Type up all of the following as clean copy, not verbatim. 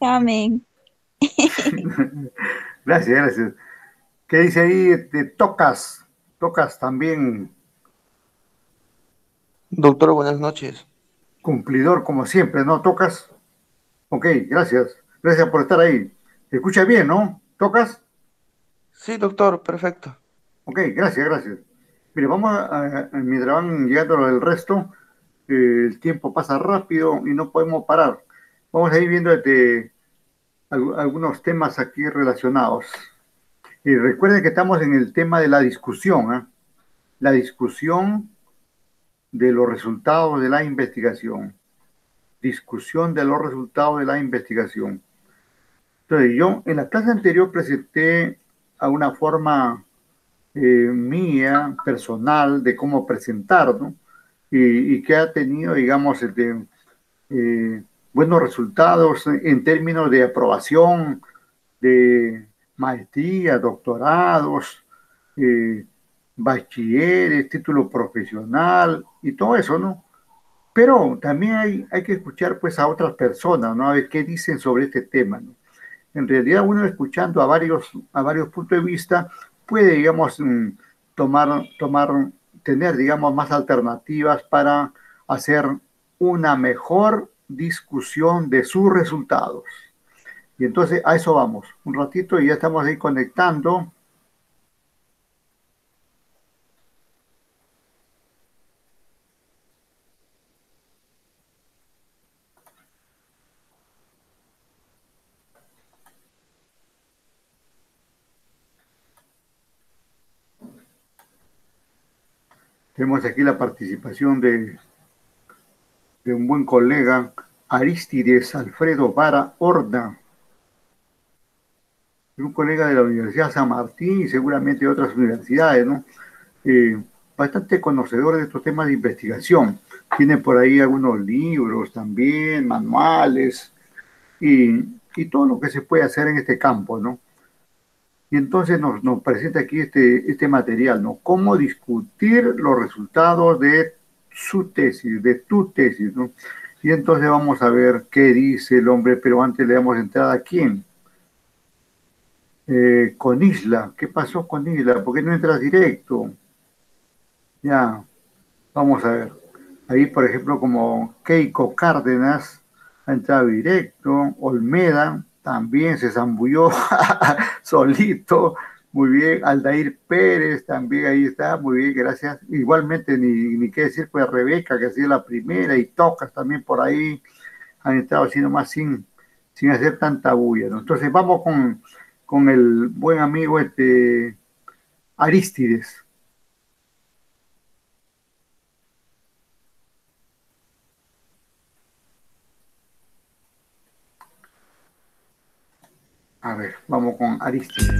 Amén. Gracias, gracias. ¿Qué dice ahí? Tocas, tocas también, Doctor, buenas noches. cumplidor como siempre, ¿no? Tocas. Ok, gracias. Gracias por estar ahí. ¿Se escucha bien, no? ¿Tocas? Sí, doctor, perfecto. Ok, gracias, gracias. Mire, mientras van llegando lo del resto, el tiempo pasa rápido y no podemos parar. Vamos a ir viendo algunos temas aquí relacionados. Y recuerden que estamos en el tema de la discusión, ¿eh? La discusión de los resultados de la investigación. Discusión de los resultados de la investigación. Entonces, yo en la clase anterior presenté a una forma mía, personal, de cómo presentar, ¿no? Y que ha tenido, digamos, eh, buenos resultados en términos de aprobación, de maestría, doctorados, eh, bachilleres, título profesional y todo eso, ¿no? Pero también hay que escuchar pues a otras personas, ¿no? A ver qué dicen sobre este tema, ¿no? En realidad uno escuchando a varios puntos de vista puede, digamos, tener, digamos, más alternativas para hacer una mejor discusión de sus resultados. Y entonces a eso vamos. Un ratito y ya estamos ahí conectando. Tenemos aquí la participación de un buen colega, Aristides Alfredo Vara Horda, un colega de la Universidad San Martín y seguramente de otras universidades, ¿no? Eh, Bastante conocedor de estos temas de investigación. Tiene por ahí algunos libros también, manuales y todo lo que se puede hacer en este campo, ¿no? Y entonces nos presenta aquí este material, ¿no? Cómo discutir los resultados de su tesis, de tu tesis, ¿no? Y entonces vamos a ver qué dice el hombre, pero antes le damos entrada a quién. Con Isla, ¿qué pasó con Isla? ¿Por qué no entras directo? Ya, vamos a ver. Ahí, por ejemplo, como Keiko Cárdenas ha entrado directo, Olmeda también se zambulló solito, muy bien, Aldair Pérez también ahí está, muy bien, gracias. Igualmente, ni qué decir, pues Rebeca, que ha sido la primera, y Tocas también por ahí, han estado haciendo más sin hacer tanta bulla, ¿no? Entonces, vamos con el buen amigo Aristides. A ver, vamos con Aristides.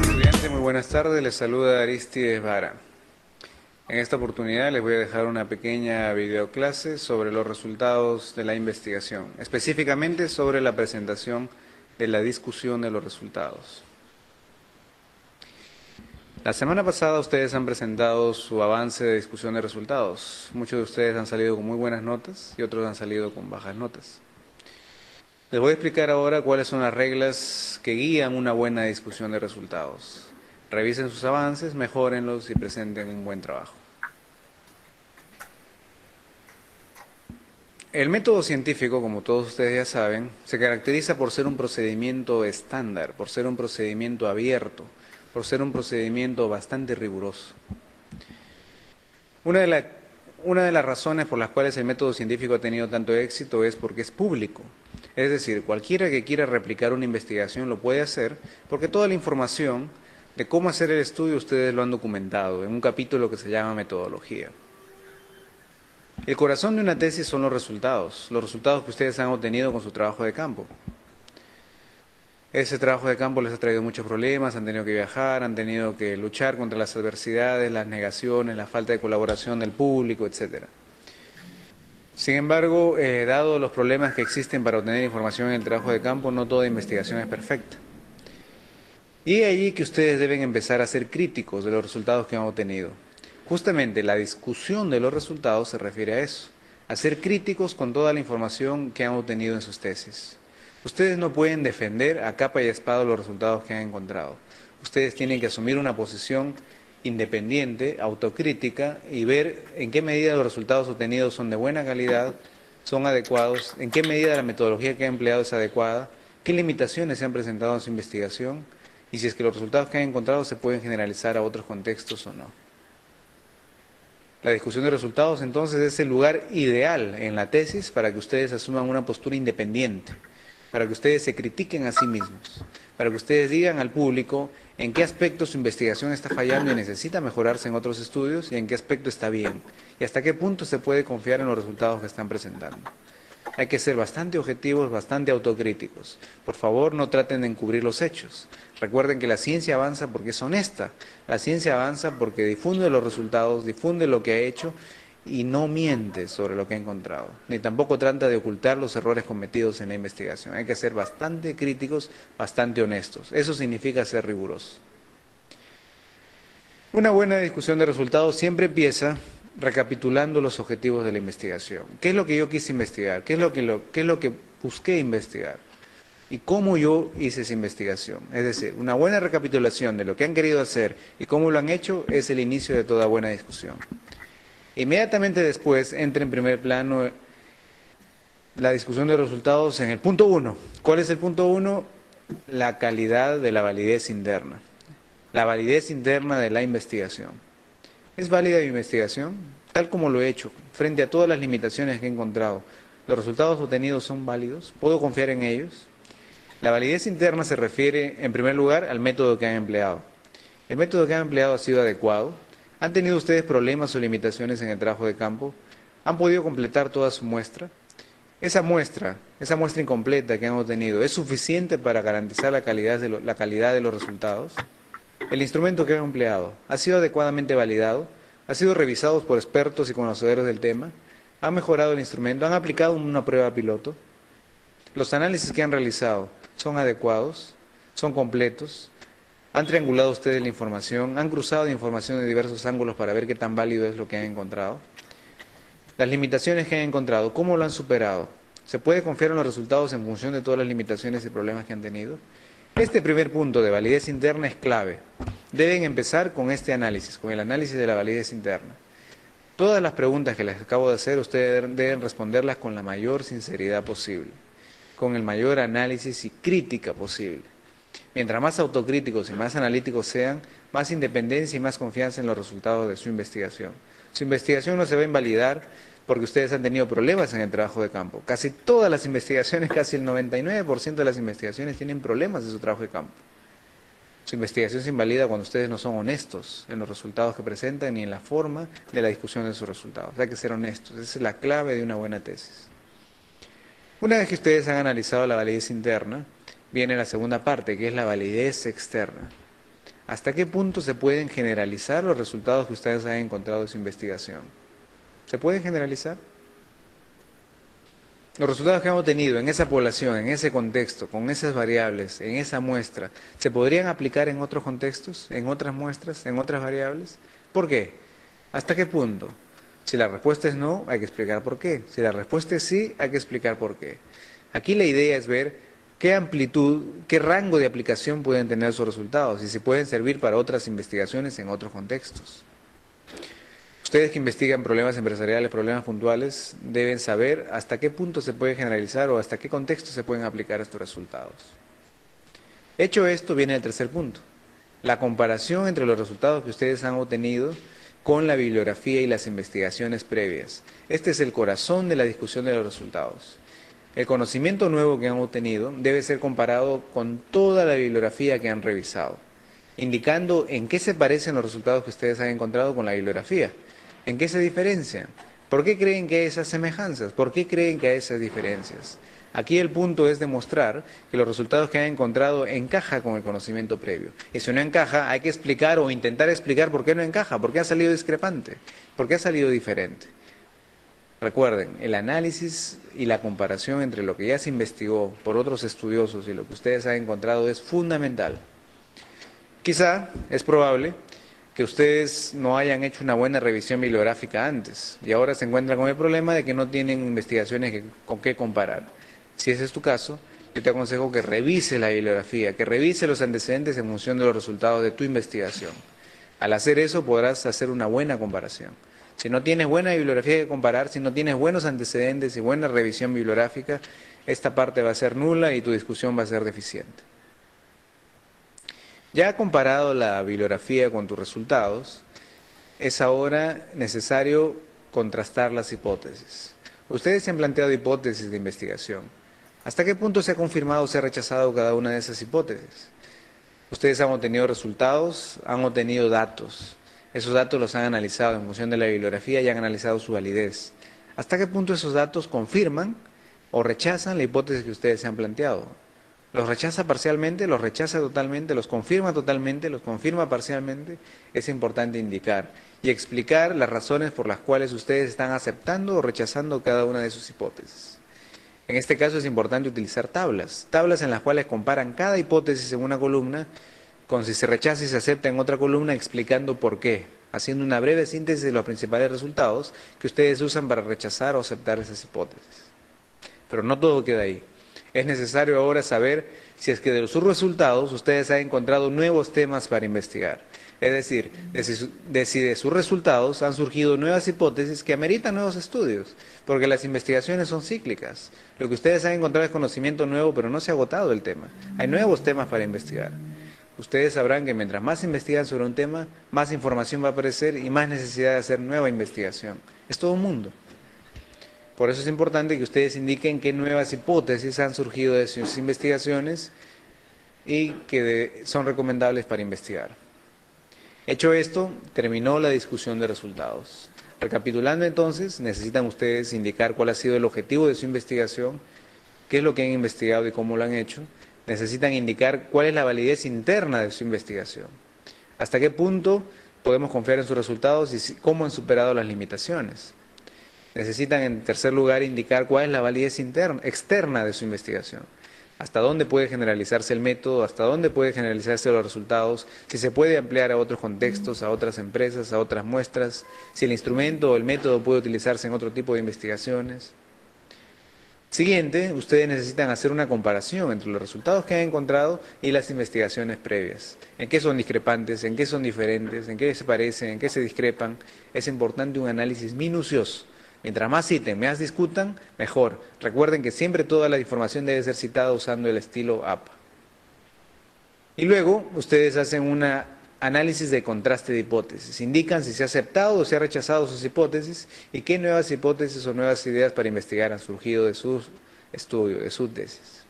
Estudiante, muy buenas tardes, les saluda Aristides Vara. En esta oportunidad les voy a dejar una pequeña videoclase sobre los resultados de la investigación, específicamente sobre la presentación de la discusión de los resultados. La semana pasada ustedes han presentado su avance de discusión de resultados. Muchos de ustedes han salido con muy buenas notas y otros han salido con bajas notas. Les voy a explicar ahora cuáles son las reglas que guían una buena discusión de resultados. Revisen sus avances, mejórenlos y presenten un buen trabajo. El método científico, como todos ustedes ya saben, se caracteriza por ser un procedimiento estándar, por ser un procedimiento abierto, por ser un procedimiento bastante riguroso. Una de, la- una de las razones por las cuales el método científico ha tenido tanto éxito es porque es público. Es decir, cualquiera que quiera replicar una investigación lo puede hacer porque toda la información de cómo hacer el estudio ustedes lo han documentado en un capítulo que se llama metodología. El corazón de una tesis son los resultados que ustedes han obtenido con su trabajo de campo. Ese trabajo de campo les ha traído muchos problemas, han tenido que viajar, han tenido que luchar contra las adversidades, las negaciones, la falta de colaboración del público, etcétera. Sin embargo, dado los problemas que existen para obtener información en el trabajo de campo, no toda investigación es perfecta. Y es allí que ustedes deben empezar a ser críticos de los resultados que han obtenido. Justamente la discusión de los resultados se refiere a eso, a ser críticos con toda la información que han obtenido en sus tesis. Ustedes no pueden defender a capa y espada los resultados que han encontrado. Ustedes tienen que asumir una posición independiente, autocrítica y ver en qué medida los resultados obtenidos son de buena calidad, son adecuados, en qué medida la metodología que ha empleado es adecuada, qué limitaciones se han presentado en su investigación y si es que los resultados que han encontrado se pueden generalizar a otros contextos o no. La discusión de resultados entonces es el lugar ideal en la tesis para que ustedes asuman una postura independiente, para que ustedes se critiquen a sí mismos, para que ustedes digan al público en qué aspecto su investigación está fallando y necesita mejorarse en otros estudios y en qué aspecto está bien y hasta qué punto se puede confiar en los resultados que están presentando. Hay que ser bastante objetivos, bastante autocríticos. Por favor, no traten de encubrir los hechos. Recuerden que la ciencia avanza porque es honesta. La ciencia avanza porque difunde los resultados, difunde lo que ha hecho y no miente sobre lo que ha encontrado. Ni tampoco trata de ocultar los errores cometidos en la investigación. Hay que ser bastante críticos, bastante honestos. Eso significa ser rigurosos. Una buena discusión de resultados siempre empieza recapitulando los objetivos de la investigación. ¿Qué es lo que yo quise investigar? ¿Qué es lo que busqué investigar? ¿Y cómo yo hice esa investigación? Es decir, una buena recapitulación de lo que han querido hacer y cómo lo han hecho es el inicio de toda buena discusión. Inmediatamente después entra en primer plano la discusión de resultados en el punto 1. ¿Cuál es el punto 1? La calidad de la validez interna. La validez interna de la investigación. ¿Es válida mi investigación? Tal como lo he hecho, frente a todas las limitaciones que he encontrado, ¿los resultados obtenidos son válidos? ¿Puedo confiar en ellos? La validez interna se refiere, en primer lugar, al método que han empleado. ¿El método que han empleado ha sido adecuado? ¿Han tenido ustedes problemas o limitaciones en el trabajo de campo? ¿Han podido completar toda su muestra? Esa muestra incompleta que han obtenido, ¿es suficiente para garantizar la calidad de los resultados? ¿El instrumento que han empleado ha sido adecuadamente validado? ¿Ha sido revisado por expertos y conocedores del tema? ¿Han mejorado el instrumento? ¿Han aplicado una prueba piloto? ¿Los análisis que han realizado son adecuados? ¿Son completos? ¿Han triangulado ustedes la información? ¿Han cruzado información de diversos ángulos para ver qué tan válido es lo que han encontrado? Las limitaciones que han encontrado, ¿cómo lo han superado? ¿Se puede confiar en los resultados en función de todas las limitaciones y problemas que han tenido? Este primer punto de validez interna es clave. Deben empezar con este análisis, con el análisis de la validez interna. Todas las preguntas que les acabo de hacer, ustedes deben responderlas con la mayor sinceridad posible, con el mayor análisis y crítica posible. Mientras más autocríticos y más analíticos sean, más independencia y más confianza en los resultados de su investigación. Su investigación no se va a invalidar porque ustedes han tenido problemas en el trabajo de campo. Casi todas las investigaciones, casi el 99% de las investigaciones tienen problemas en su trabajo de campo. Su investigación se invalida cuando ustedes no son honestos en los resultados que presentan ni en la forma de la discusión de sus resultados. Hay que ser honestos, esa es la clave de una buena tesis. Una vez que ustedes han analizado la validez interna, viene la segunda parte, que es la validez externa. ¿Hasta qué punto se pueden generalizar los resultados que ustedes han encontrado de su investigación? ¿Se pueden generalizar? Los resultados que hemos tenido en esa población, en ese contexto, con esas variables, en esa muestra, ¿se podrían aplicar en otros contextos, en otras muestras, en otras variables? ¿Por qué? ¿Hasta qué punto? Si la respuesta es no, hay que explicar por qué. Si la respuesta es sí, hay que explicar por qué. Aquí la idea es ver qué amplitud, qué rango de aplicación pueden tener sus resultados y si pueden servir para otras investigaciones en otros contextos. Ustedes que investigan problemas empresariales, problemas puntuales, deben saber hasta qué punto se puede generalizar o hasta qué contexto se pueden aplicar estos resultados. Hecho esto, viene el tercer punto. La comparación entre los resultados que ustedes han obtenido con la bibliografía y las investigaciones previas. Este es el corazón de la discusión de los resultados. El conocimiento nuevo que han obtenido debe ser comparado con toda la bibliografía que han revisado, indicando en qué se parecen los resultados que ustedes han encontrado con la bibliografía. ¿En qué se diferencian? ¿Por qué creen que hay esas semejanzas? ¿Por qué creen que hay esas diferencias? Aquí el punto es demostrar que los resultados que han encontrado encajan con el conocimiento previo. Y si no encaja, hay que explicar o intentar explicar por qué no encaja, por qué ha salido discrepante, por qué ha salido diferente. Recuerden, el análisis y la comparación entre lo que ya se investigó por otros estudiosos y lo que ustedes han encontrado es fundamental. Quizá es probable que ustedes no hayan hecho una buena revisión bibliográfica antes y ahora se encuentran con el problema de que no tienen investigaciones con qué comparar. Si ese es tu caso, yo te aconsejo que revise la bibliografía, que revise los antecedentes en función de los resultados de tu investigación. Al hacer eso podrás hacer una buena comparación. Si no tienes buena bibliografía que comparar, si no tienes buenos antecedentes y buena revisión bibliográfica, esta parte va a ser nula y tu discusión va a ser deficiente. Ya comparado la bibliografía con tus resultados, es ahora necesario contrastar las hipótesis. Ustedes se han planteado hipótesis de investigación. ¿Hasta qué punto se ha confirmado o se ha rechazado cada una de esas hipótesis? Ustedes han obtenido resultados, han obtenido datos. Esos datos los han analizado en función de la bibliografía y han analizado su validez. ¿Hasta qué punto esos datos confirman o rechazan la hipótesis que ustedes se han planteado? ¿Los rechaza parcialmente, los rechaza totalmente, los confirma totalmente, los confirma parcialmente? Es importante indicar y explicar las razones por las cuales ustedes están aceptando o rechazando cada una de sus hipótesis. En este caso es importante utilizar tablas en las cuales comparan cada hipótesis en una columna con si se rechaza y se acepta en otra columna, explicando por qué, haciendo una breve síntesis de los principales resultados que ustedes usan para rechazar o aceptar esas hipótesis. Pero no todo queda ahí. Es necesario ahora saber si es que de sus resultados ustedes han encontrado nuevos temas para investigar. Es decir, si de sus resultados han surgido nuevas hipótesis que ameritan nuevos estudios, porque las investigaciones son cíclicas. Lo que ustedes han encontrado es conocimiento nuevo, pero no se ha agotado el tema. Hay nuevos temas para investigar. Ustedes sabrán que mientras más investigan sobre un tema, más información va a aparecer y más necesidad de hacer nueva investigación. Es todo un mundo. Por eso es importante que ustedes indiquen qué nuevas hipótesis han surgido de sus investigaciones y que son recomendables para investigar. Hecho esto, terminó la discusión de resultados. Recapitulando entonces, necesitan ustedes indicar cuál ha sido el objetivo de su investigación, qué es lo que han investigado y cómo lo han hecho. Necesitan indicar cuál es la validez interna de su investigación. Hasta qué punto podemos confiar en sus resultados y cómo han superado las limitaciones. Necesitan, en tercer lugar, indicar cuál es la validez externa de su investigación. Hasta dónde puede generalizarse el método, hasta dónde puede generalizarse los resultados, si se puede ampliar a otros contextos, a otras empresas, a otras muestras, si el instrumento o el método puede utilizarse en otro tipo de investigaciones. Siguiente, ustedes necesitan hacer una comparación entre los resultados que han encontrado y las investigaciones previas. ¿En qué son discrepantes? ¿En qué son diferentes? ¿En qué se parecen? ¿En qué se discrepan? Es importante un análisis minucioso. Mientras más citen, más discutan, mejor. Recuerden que siempre toda la información debe ser citada usando el estilo APA. Y luego, ustedes hacen un análisis de contraste de hipótesis. Indican si se ha aceptado o se ha rechazado sus hipótesis y qué nuevas hipótesis o nuevas ideas para investigar han surgido de su estudio, de su tesis.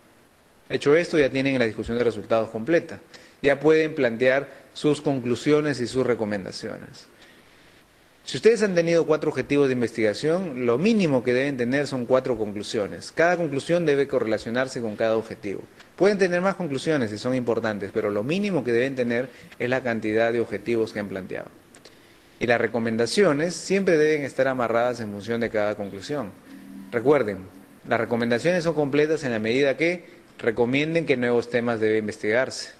Hecho esto, ya tienen la discusión de resultados completa. Ya pueden plantear sus conclusiones y sus recomendaciones. Si ustedes han tenido 4 objetivos de investigación, lo mínimo que deben tener son 4 conclusiones. Cada conclusión debe correlacionarse con cada objetivo. Pueden tener más conclusiones si son importantes, pero lo mínimo que deben tener es la cantidad de objetivos que han planteado. Y las recomendaciones siempre deben estar amarradas en función de cada conclusión. Recuerden, las recomendaciones son completas en la medida que recomienden qué nuevos temas debe investigarse.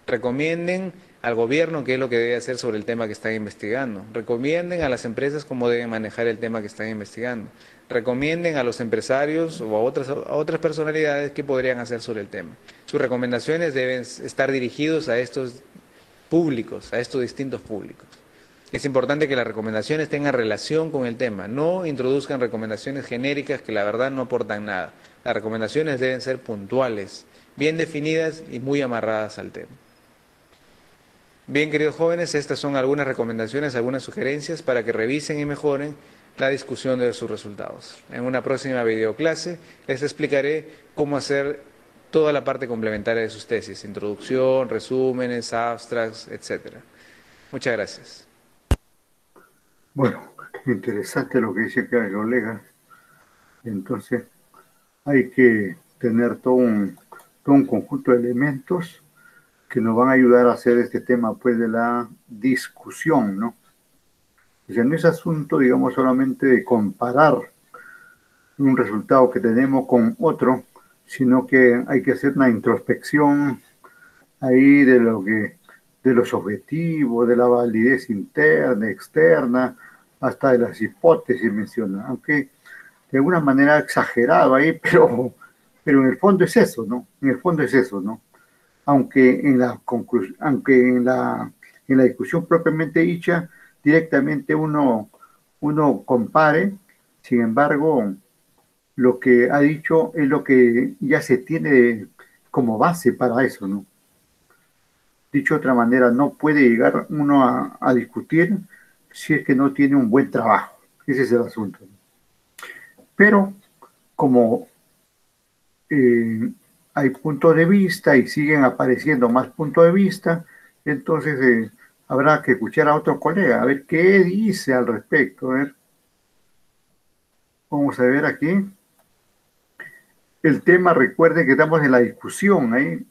Recomienden al gobierno qué es lo que debe hacer sobre el tema que están investigando. Recomienden a las empresas cómo deben manejar el tema que están investigando. Recomienden a los empresarios o a otras personalidades qué podrían hacer sobre el tema. Sus recomendaciones deben estar dirigidos a estos públicos, a estos distintos públicos. Es importante que las recomendaciones tengan relación con el tema, no introduzcan recomendaciones genéricas que la verdad no aportan nada. Las recomendaciones deben ser puntuales, bien definidas y muy amarradas al tema. Bien, queridos jóvenes, estas son algunas recomendaciones, algunas sugerencias para que revisen y mejoren la discusión de sus resultados. En una próxima videoclase les explicaré cómo hacer toda la parte complementaria de sus tesis, introducción, resúmenes, abstracts, etc. Muchas gracias. Bueno, interesante lo que dice acá el colega. Entonces, hay que tener todo un conjunto de elementos que nos van a ayudar a hacer este tema, pues, de la discusión, ¿no? O sea, no es asunto, digamos, solamente de comparar un resultado que tenemos con otro, sino que hay que hacer una introspección ahí de de los objetivos, de la validez interna, externa, hasta de las hipótesis menciona, aunque de alguna manera exagerado ahí, pero en el fondo es eso, ¿no? En el fondo es eso, ¿no? Aunque en la discusión propiamente dicha, directamente uno compare, sin embargo, lo que ha dicho es lo que ya se tiene como base para eso, ¿no? Dicho de otra manera, no puede llegar uno a discutir si es que no tiene un buen trabajo. Ese es el asunto. Pero como hay puntos de vista y siguen apareciendo más puntos de vista, entonces habrá que escuchar a otro colega, a ver qué dice al respecto. A ver, vamos a ver aquí. El tema, recuerde que estamos en la discusión ahí.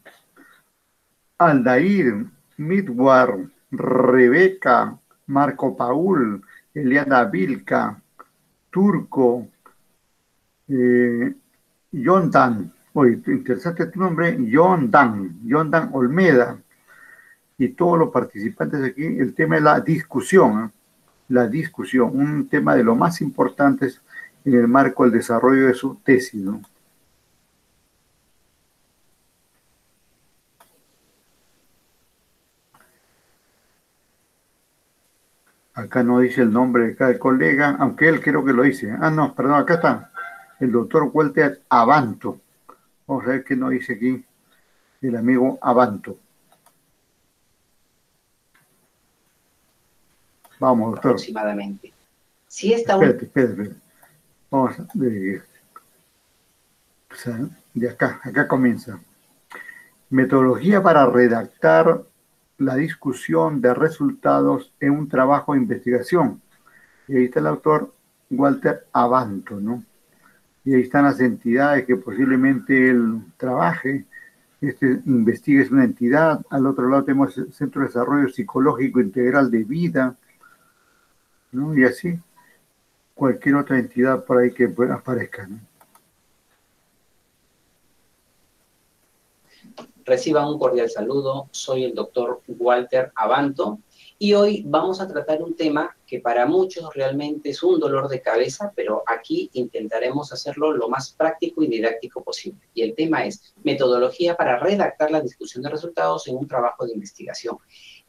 Aldair, Midwar, Rebeca, Marco Paul, Eliana Vilca, Turco, John Dan. Oye, interesante tu nombre, John Dan Olmeda, y todos los participantes aquí. El tema es la discusión, ¿eh? La discusión, un tema de lo más importantes en el marco del desarrollo de su tesis, ¿no? Acá no dice el nombre de cada colega, aunque él creo que lo dice. Ah, no, perdón, acá está. El doctor Walter Abanto. Vamos a ver qué nos dice aquí el amigo Abanto. Vamos, doctor. Aproximadamente. Si esta Espérate. Vamos de acá comienza. Metodología para redactar la discusión de resultados en un trabajo de investigación. Y ahí está el autor Walter Abanto, ¿no? Y ahí están las entidades que posiblemente él trabaje. Investigue es una entidad. Al otro lado tenemos el Centro de Desarrollo Psicológico Integral de Vida, ¿no? Y así, cualquier otra entidad por ahí que aparezca, ¿no? Reciban un cordial saludo. Soy el doctor Walter Abanto y hoy vamos a tratar un tema que para muchos realmente es un dolor de cabeza, pero aquí intentaremos hacerlo lo más práctico y didáctico posible. Y el tema es metodología para redactar la discusión de resultados en un trabajo de investigación.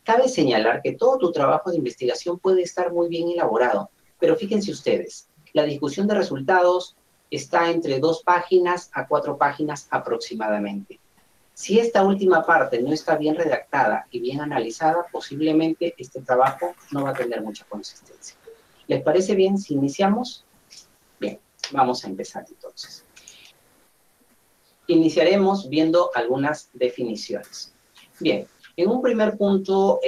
Cabe señalar que todo tu trabajo de investigación puede estar muy bien elaborado, pero fíjense ustedes, la discusión de resultados está entre 2 páginas a 4 páginas aproximadamente. Si esta última parte no está bien redactada y bien analizada, posiblemente este trabajo no va a tener mucha consistencia. ¿Les parece bien si iniciamos? Bien, vamos a empezar entonces. Iniciaremos viendo algunas definiciones. Bien, en un primer punto,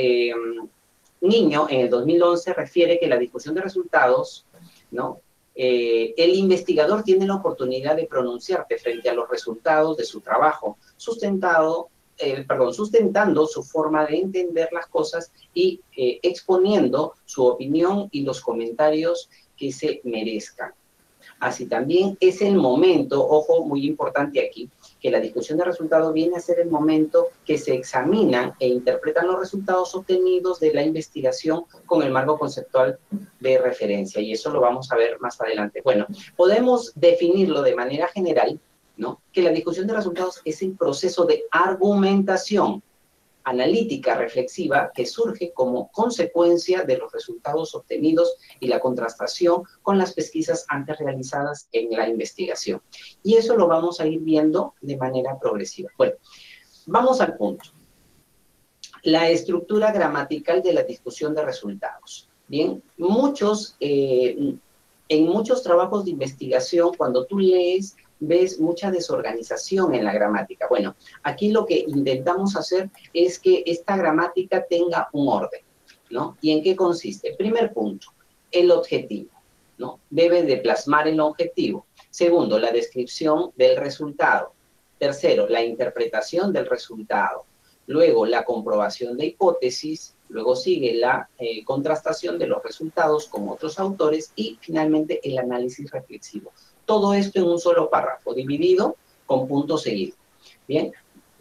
Niño en el 2011 refiere que la discusión de resultados, ¿no? El investigador tiene la oportunidad de pronunciarse frente a los resultados de su trabajo, sustentando su forma de entender las cosas y exponiendo su opinión y los comentarios que se merezcan. Así también es el momento, ojo, muy importante aquí, que la discusión de resultados viene a ser el momento que se examinan e interpretan los resultados obtenidos de la investigación con el marco conceptual de referencia, y eso lo vamos a ver más adelante. Bueno, podemos definirlo de manera general, ¿no? Que la discusión de resultados es el proceso de argumentación analítica reflexiva que surge como consecuencia de los resultados obtenidos y la contrastación con las pesquisas antes realizadas en la investigación. Y eso lo vamos a ir viendo de manera progresiva. Bueno, vamos al punto. La estructura gramatical de la discusión de resultados. Bien, en muchos trabajos de investigación, cuando tú lees, ves mucha desorganización en la gramática. Bueno, aquí lo que intentamos hacer es que esta gramática tenga un orden, ¿no? ¿Y en qué consiste? Primer punto, el objetivo, ¿no? Debe de plasmar el objetivo. Segundo, la descripción del resultado. Tercero, la interpretación del resultado. Luego, la comprobación de hipótesis. Luego sigue la contrastación de los resultados con otros autores y finalmente el análisis reflexivo. Todo esto en un solo párrafo, dividido con punto seguido. Bien,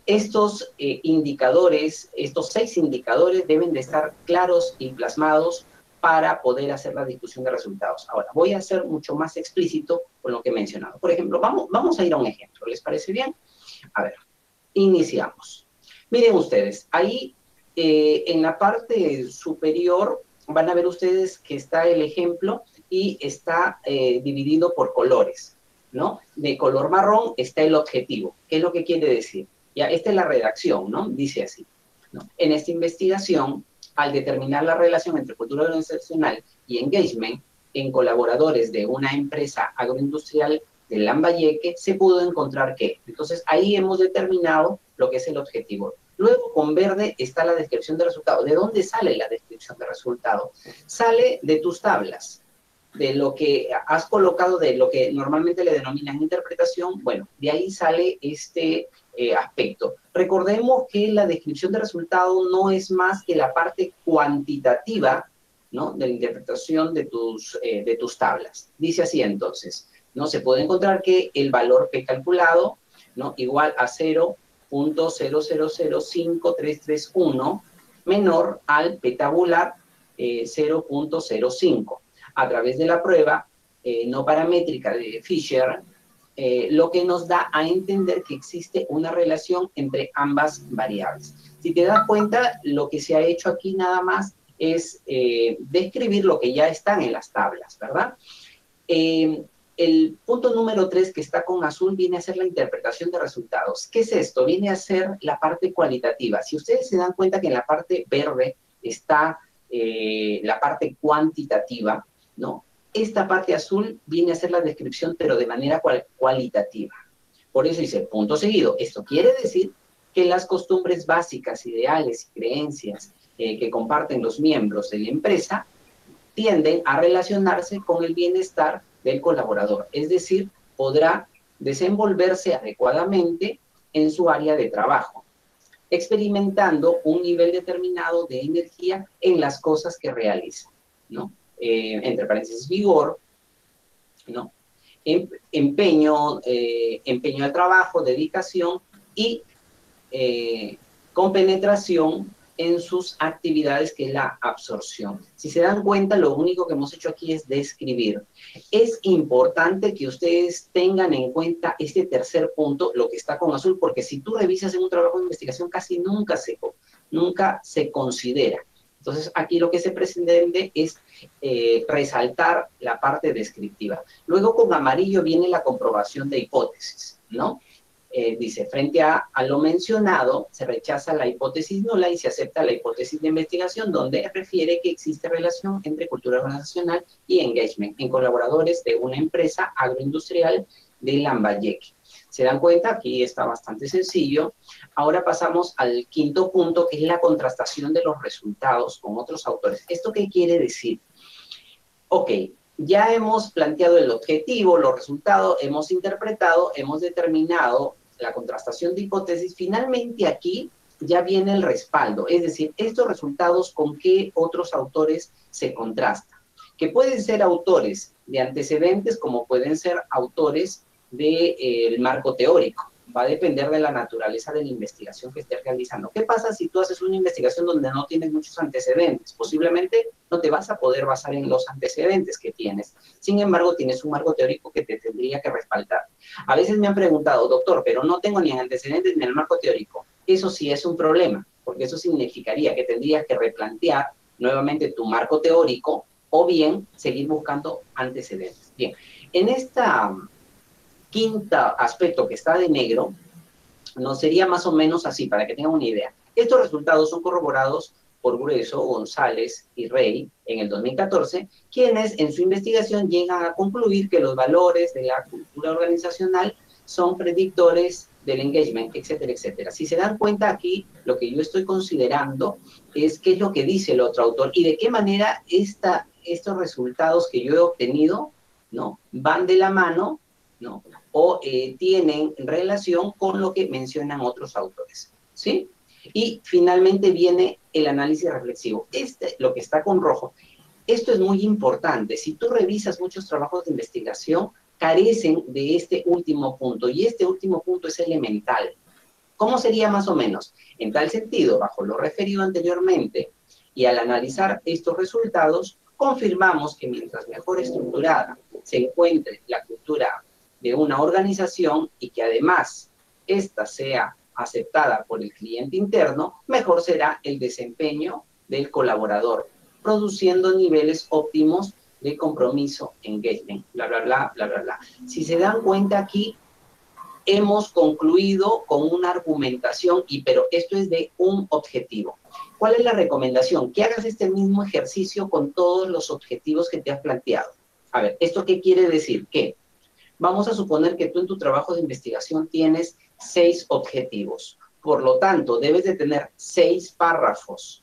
Estos indicadores, estos 6 indicadores deben de estar claros y plasmados para poder hacer la discusión de resultados. Ahora, voy a ser mucho más explícito con lo que he mencionado. Por ejemplo, vamos a ir a un ejemplo. ¿Les parece bien? A ver, iniciamos. Miren ustedes, ahí en la parte superior van a ver ustedes que está el ejemplo y está dividido por colores, ¿no? De color marrón está el objetivo. ¿Qué es lo que quiere decir? Ya, esta es la redacción, ¿no? Dice así, ¿no? En esta investigación, al determinar la relación entre cultura organizacional y engagement en colaboradores de una empresa agroindustrial de Lambayeque, se pudo encontrar que. Entonces, ahí hemos determinado lo que es el objetivo. Luego, con verde, está la descripción de resultados. ¿De dónde sale la descripción de resultados? Sale de tus tablas, de lo que has colocado, de lo que normalmente le denominan interpretación. Bueno, de ahí sale este aspecto. Recordemos que la descripción de resultados no es más que la parte cuantitativa, ¿no?, de la interpretación de tus tablas. Dice así entonces, ¿no? Se puede encontrar que el valor P calculado, ¿no?, igual a 0.0005331 menor al P tabular 0.05. A través de la prueba no paramétrica de Fisher, lo que nos da a entender que existe una relación entre ambas variables. Si te das cuenta, lo que se ha hecho aquí nada más es describir lo que ya están en las tablas, ¿verdad? El punto número 3, que está con azul, viene a ser la interpretación de resultados. ¿Qué es esto? Viene a ser la parte cualitativa. Si ustedes se dan cuenta que en la parte verde está la parte cuantitativa, ¿no? Esta parte azul viene a ser la descripción, pero de manera cualitativa. Por eso dice punto seguido. Esto quiere decir que las costumbres básicas, ideales y creencias que comparten los miembros de la empresa tienden a relacionarse con el bienestar del colaborador. Es decir, podrá desenvolverse adecuadamente en su área de trabajo, experimentando un nivel determinado de energía en las cosas que realiza, ¿no? Entre paréntesis, vigor, ¿no? Empeño al trabajo, dedicación y compenetración en sus actividades, que es la absorción. Si se dan cuenta, lo único que hemos hecho aquí es describir. Es importante que ustedes tengan en cuenta este tercer punto, lo que está con azul, porque si tú revisas en un trabajo de investigación, casi nunca se considera. Entonces, aquí lo que se pretende es resaltar la parte descriptiva. Luego, con amarillo viene la comprobación de hipótesis, ¿no? Dice, frente a lo mencionado, se rechaza la hipótesis nula y se acepta la hipótesis de investigación, donde refiere que existe relación entre cultura organizacional y engagement en colaboradores de una empresa agroindustrial de Lambayeque. ¿Se dan cuenta? Aquí está bastante sencillo. Ahora pasamos al quinto punto, que es la contrastación de los resultados con otros autores. ¿Esto qué quiere decir? Ok, ya hemos planteado el objetivo, los resultados, hemos interpretado, hemos determinado la contrastación de hipótesis. Finalmente aquí ya viene el respaldo, es decir, estos resultados con qué otros autores se contrastan, que pueden ser autores de antecedentes como pueden ser autores del marco teórico. Va a depender de la naturaleza de la investigación que estés realizando. ¿Qué pasa si tú haces una investigación donde no tienes muchos antecedentes? Posiblemente no te vas a poder basar en los antecedentes que tienes. Sin embargo, tienes un marco teórico que te tendría que respaldar. A veces me han preguntado, doctor, pero no tengo ni antecedentes ni el marco teórico. Eso sí es un problema, porque eso significaría que tendrías que replantear nuevamente tu marco teórico o bien seguir buscando antecedentes. Bien, en esta quinta aspecto que está de negro, nos sería más o menos así, para que tengan una idea. Estos resultados son corroborados por Grueso, González y Rey en el 2014, quienes en su investigación llegan a concluir que los valores de la cultura organizacional son predictores del engagement, etcétera, etcétera. Si se dan cuenta aquí, lo que yo estoy considerando es qué es lo que dice el otro autor y de qué manera estos resultados que yo he obtenido, ¿no?, van de la mano, ¿no?, o tienen relación con lo que mencionan otros autores, ¿sí? Y finalmente viene el análisis reflexivo. Lo que está con rojo, esto es muy importante. Si tú revisas muchos trabajos de investigación, carecen de este último punto, y este último punto es elemental. ¿Cómo sería más o menos? En tal sentido, bajo lo referido anteriormente, y al analizar estos resultados, confirmamos que mientras mejor estructurada se encuentre la cultura de una organización y que además ésta sea aceptada por el cliente interno, mejor será el desempeño del colaborador, produciendo niveles óptimos de compromiso, engagement, bla, bla, bla, bla, bla, bla. Si se dan cuenta aquí, hemos concluido con una argumentación, pero esto es de un objetivo. ¿Cuál es la recomendación? Que hagas este mismo ejercicio con todos los objetivos que te has planteado. A ver, ¿esto qué quiere decir? Que vamos a suponer que tú en tu trabajo de investigación tienes 6 objetivos. Por lo tanto, debes de tener 6 párrafos,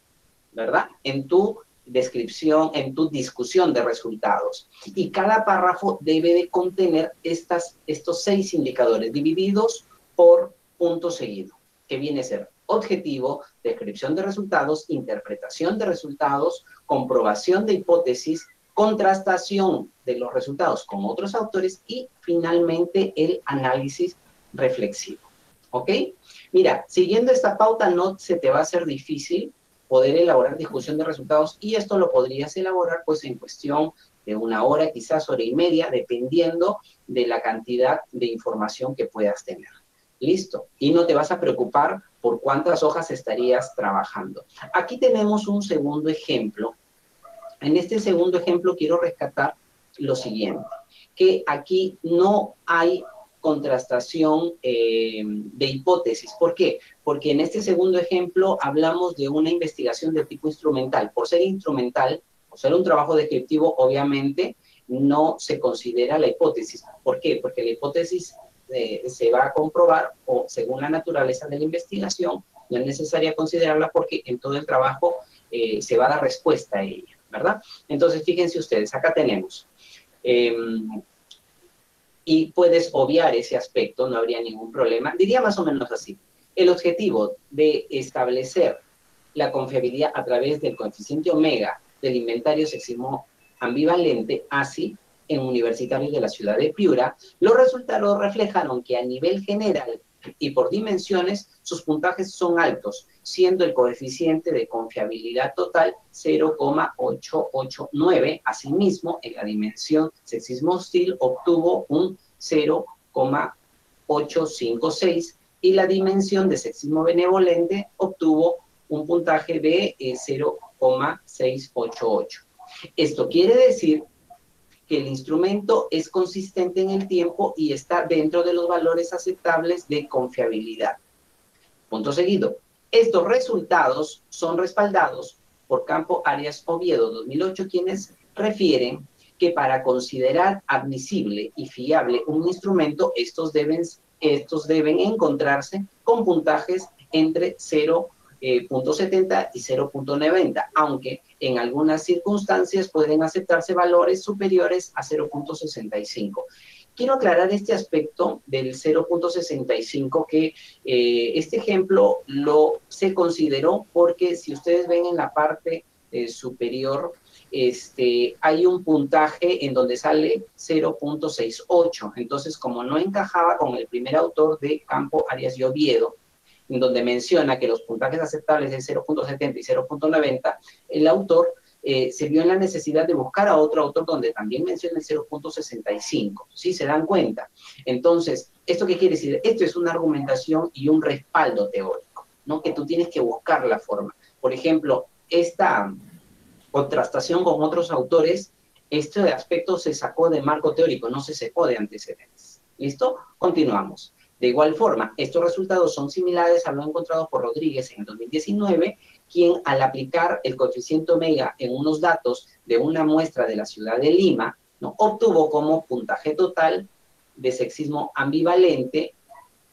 ¿verdad? En tu descripción, en tu discusión de resultados. Y cada párrafo debe de contener estos 6 indicadores divididos por punto seguido, que viene a ser objetivo, descripción de resultados, interpretación de resultados, comprobación de hipótesis, contrastación de los resultados con otros autores y finalmente el análisis reflexivo. ¿Ok? Mira, siguiendo esta pauta no se te va a hacer difícil poder elaborar discusión de resultados y esto lo podrías elaborar pues en cuestión de 1 hora, quizás 1 hora y media, dependiendo de la cantidad de información que puedas tener. Listo. Y no te vas a preocupar por cuántas hojas estarías trabajando. Aquí tenemos un segundo ejemplo. En este segundo ejemplo quiero rescatar lo siguiente, que aquí no hay contrastación de hipótesis. ¿Por qué? Porque en este segundo ejemplo hablamos de una investigación de tipo instrumental. Por ser instrumental, por ser un trabajo descriptivo, obviamente no se considera la hipótesis. ¿Por qué? Porque la hipótesis se va a comprobar o según la naturaleza de la investigación, no es necesaria considerarla porque en todo el trabajo se va a dar respuesta a ella, ¿verdad? Entonces, fíjense ustedes, acá tenemos... y puedes obviar ese aspecto, no habría ningún problema. Diría más o menos así. El objetivo de establecer la confiabilidad a través del coeficiente omega del inventario sexismo ambivalente, ASI, en universitarios de la ciudad de Piura, los resultados reflejaron que a nivel general y por dimensiones, sus puntajes son altos, siendo el coeficiente de confiabilidad total 0,889. Asimismo, en la dimensión sexismo hostil obtuvo un 0,856 y la dimensión de sexismo benevolente obtuvo un puntaje de 0,688. Esto quiere decir que el instrumento es consistente en el tiempo y está dentro de los valores aceptables de confiabilidad. Punto seguido. Estos resultados son respaldados por Campo Arias Oviedo 2008, quienes refieren que para considerar admisible y fiable un instrumento, estos deben encontrarse con puntajes entre 0,70 y 0,90, aunque en algunas circunstancias pueden aceptarse valores superiores a 0,65. Quiero aclarar este aspecto del 0,65, que este ejemplo se consideró porque si ustedes ven en la parte superior, hay un puntaje en donde sale 0,68. Entonces, como no encajaba con el primer autor de Campo Arias y Oviedo, en donde menciona que los puntajes aceptables es 0,70 y 0,90, el autor se vio en la necesidad de buscar a otro autor donde también menciona el 0,65. ¿Sí? ¿Se dan cuenta? Entonces, ¿esto qué quiere decir? Esto es una argumentación y un respaldo teórico, ¿no? Que tú tienes que buscar la forma. Por ejemplo, esta contrastación con otros autores, este aspecto se sacó de marco teórico, no se sacó de antecedentes. ¿Listo? Continuamos. De igual forma, estos resultados son similares a lo encontrado por Rodríguez en el 2019, quien al aplicar el coeficiente omega en unos datos de una muestra de la ciudad de Lima, ¿no?, obtuvo como puntaje total de sexismo ambivalente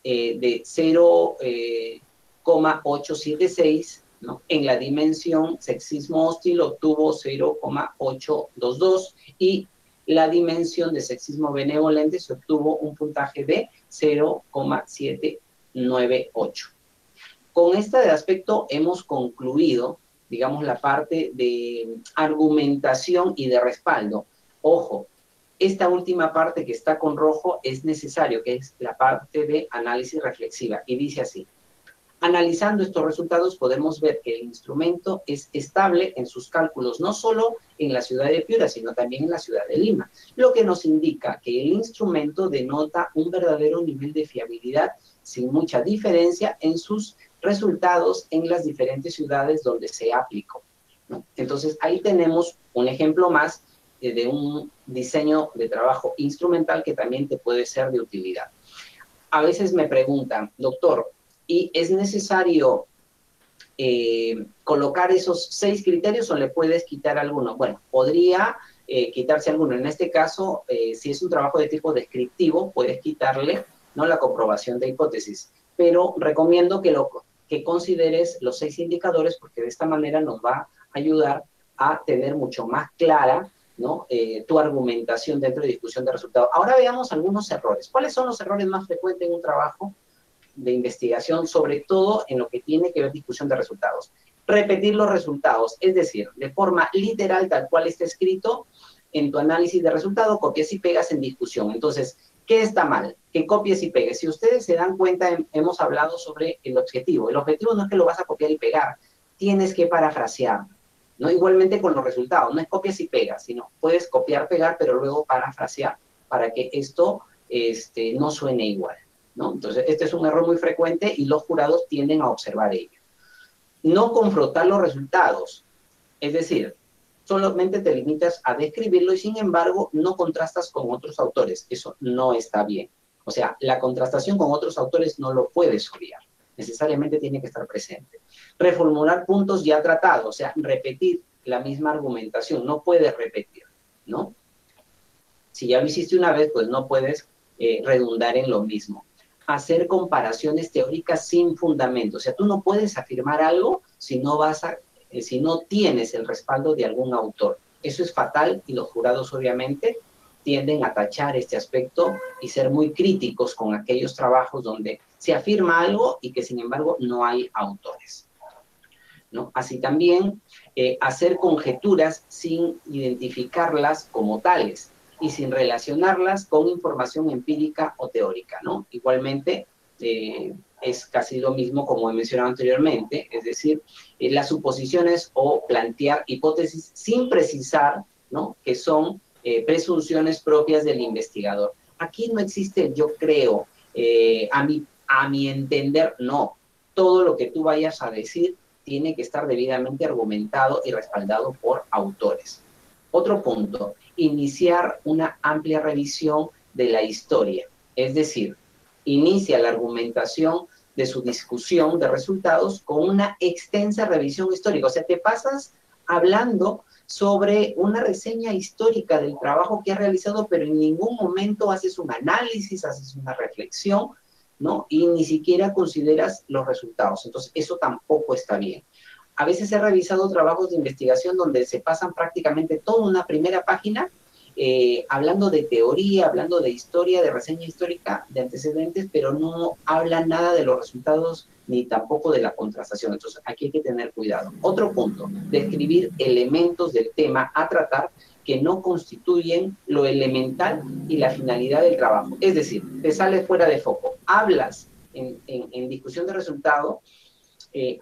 de 0,876, ¿no? En la dimensión sexismo hostil obtuvo 0,822 y la dimensión de sexismo benevolente se obtuvo un puntaje de 0,798. Con este aspecto hemos concluido, digamos, la parte de argumentación y de respaldo. Ojo, esta última parte que está con rojo es necesario, que es la parte de análisis reflexiva, y dice así: Analizando estos resultados podemos ver que el instrumento es estable en sus cálculos, no solo en la ciudad de Piura, sino también en la ciudad de Lima, lo que nos indica que el instrumento denota un verdadero nivel de fiabilidad sin mucha diferencia en sus resultados en las diferentes ciudades donde se aplicó, ¿no? Entonces, ahí tenemos un ejemplo más de un diseño de trabajo instrumental que también te puede ser de utilidad. A veces me preguntan, doctor, ¿y es necesario colocar esos 6 criterios o le puedes quitar alguno? Bueno, podría quitarse alguno. En este caso, si es un trabajo de tipo descriptivo, puedes quitarle, ¿no?, la comprobación de hipótesis. Pero recomiendo que consideres los 6 indicadores porque de esta manera nos va a ayudar a tener mucho más clara, ¿no?, tu argumentación dentro de discusión de resultados. Ahora veamos algunos errores. ¿Cuáles son los errores más frecuentes en un trabajo de investigación, sobre todo en lo que tiene que ver discusión de resultados? Repetir los resultados, es decir, de forma literal, tal cual está escrito en tu análisis de resultados, copias y pegas en discusión. Entonces, ¿qué está mal? Que copies y pegues. Si ustedes se dan cuenta, hemos hablado sobre el objetivo. El objetivo no es que lo vas a copiar y pegar, tienes que parafrasear, ¿no? Igualmente con los resultados, no es copias y pegas, sino puedes copiar, pegar, pero luego parafrasear para que esto no suene igual, ¿no? Entonces, este es un error muy frecuente y los jurados tienden a observar ello. No confrontar los resultados, es decir, solamente te limitas a describirlo y sin embargo no contrastas con otros autores. Eso no está bien. O sea, la contrastación con otros autores no lo puedes obviar. Necesariamente tiene que estar presente. Reformular puntos ya tratados, o sea, repetir la misma argumentación. No puedes repetir, ¿no? Si ya lo hiciste una vez, pues no puedes redundar en lo mismo. Hacer comparaciones teóricas sin fundamento. O sea, tú no puedes afirmar algo si no tienes el respaldo de algún autor. Eso es fatal y los jurados obviamente tienden a tachar este aspecto y ser muy críticos con aquellos trabajos donde se afirma algo y que sin embargo no hay autores, ¿no? Así también hacer conjeturas sin identificarlas como tales y sin relacionarlas con información empírica o teórica, ¿no? Igualmente, es casi lo mismo como he mencionado anteriormente, es decir, las suposiciones o plantear hipótesis sin precisar, ¿no?, que son presunciones propias del investigador. Aquí no existe, yo creo, a mi entender, no. Todo lo que tú vayas a decir tiene que estar debidamente argumentado y respaldado por autores. Otro punto, iniciar una amplia revisión de la historia, es decir, inicia la argumentación de su discusión de resultados con una extensa revisión histórica. O sea, te pasas hablando sobre una reseña histórica del trabajo que has realizado, pero en ningún momento haces un análisis, haces una reflexión, ¿no? Y ni siquiera consideras los resultados. Entonces, eso tampoco está bien. A veces he revisado trabajos de investigación donde se pasan prácticamente toda una primera página hablando de teoría, hablando de historia, de reseña histórica, de antecedentes, pero no hablan nada de los resultados ni tampoco de la contrastación. Entonces, aquí hay que tener cuidado. Otro punto, describir elementos del tema a tratar que no constituyen lo elemental y la finalidad del trabajo. Es decir, te sale fuera de foco. Hablas en discusión de resultado,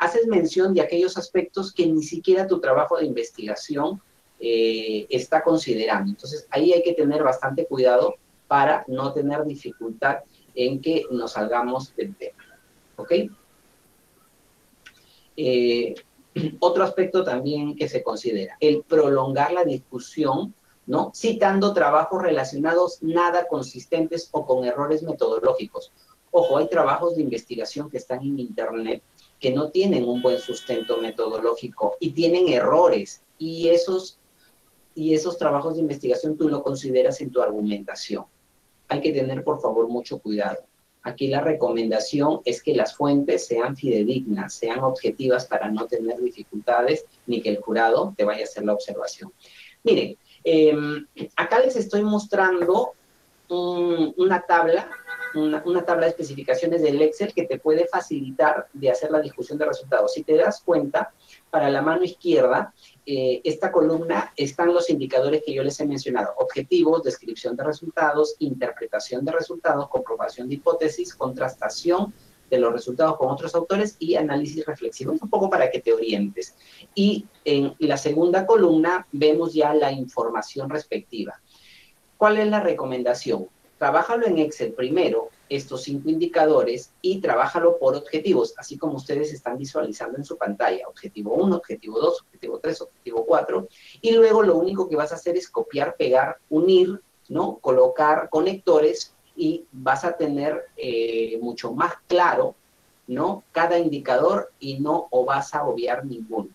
haces mención de aquellos aspectos que ni siquiera tu trabajo de investigación está considerando. Entonces, ahí hay que tener bastante cuidado para no tener dificultad en que nos salgamos del tema. ¿Ok? Otro aspecto también que se considera, el prolongar la discusión, ¿no?, citando trabajos relacionados nada consistentes o con errores metodológicos. Ojo, hay trabajos de investigación que están en Internet que no tienen un buen sustento metodológico y tienen errores, y esos trabajos de investigación tú lo consideras en tu argumentación. Hay que tener, por favor, mucho cuidado. Aquí la recomendación es que las fuentes sean fidedignas, sean objetivas para no tener dificultades ni que el jurado te vaya a hacer la observación. Miren, acá les estoy mostrando una tabla de especificaciones del Excel que te puede facilitar de hacer la discusión de resultados. Si te das cuenta, para la mano izquierda, esta columna están los indicadores que yo les he mencionado: objetivos, descripción de resultados, interpretación de resultados, comprobación de hipótesis, contrastación de los resultados con otros autores y análisis reflexivo. Es un poco para que te orientes. Y en la segunda columna vemos ya la información respectiva. ¿Cuál es la recomendación? Trabájalo en Excel primero, estos 5 indicadores, y trabájalo por objetivos, así como ustedes están visualizando en su pantalla. Objetivo 1, objetivo 2, objetivo 3, objetivo 4. Y luego lo único que vas a hacer es copiar, pegar, unir, ¿no? Colocar conectores y vas a tener mucho más claro, ¿no? Cada indicador y no o vas a obviar ninguno.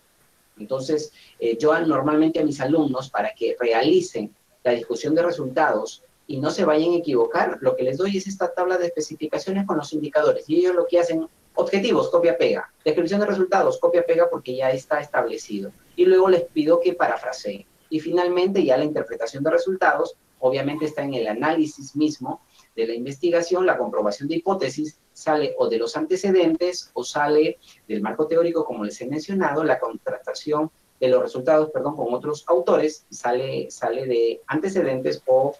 Entonces, yo normalmente a mis alumnos, para que realicen la discusión de resultados y no se vayan a equivocar, lo que les doy es esta tabla de especificaciones con los indicadores. Y ellos lo que hacen, objetivos, copia-pega. Descripción de resultados, copia-pega porque ya está establecido. Y luego les pido que parafraseen. Y finalmente ya la interpretación de resultados, obviamente está en el análisis mismo de la investigación, la comprobación de hipótesis, sale o de los antecedentes o sale del marco teórico, como les he mencionado, la contrastación de los resultados, perdón, con otros autores, sale de antecedentes o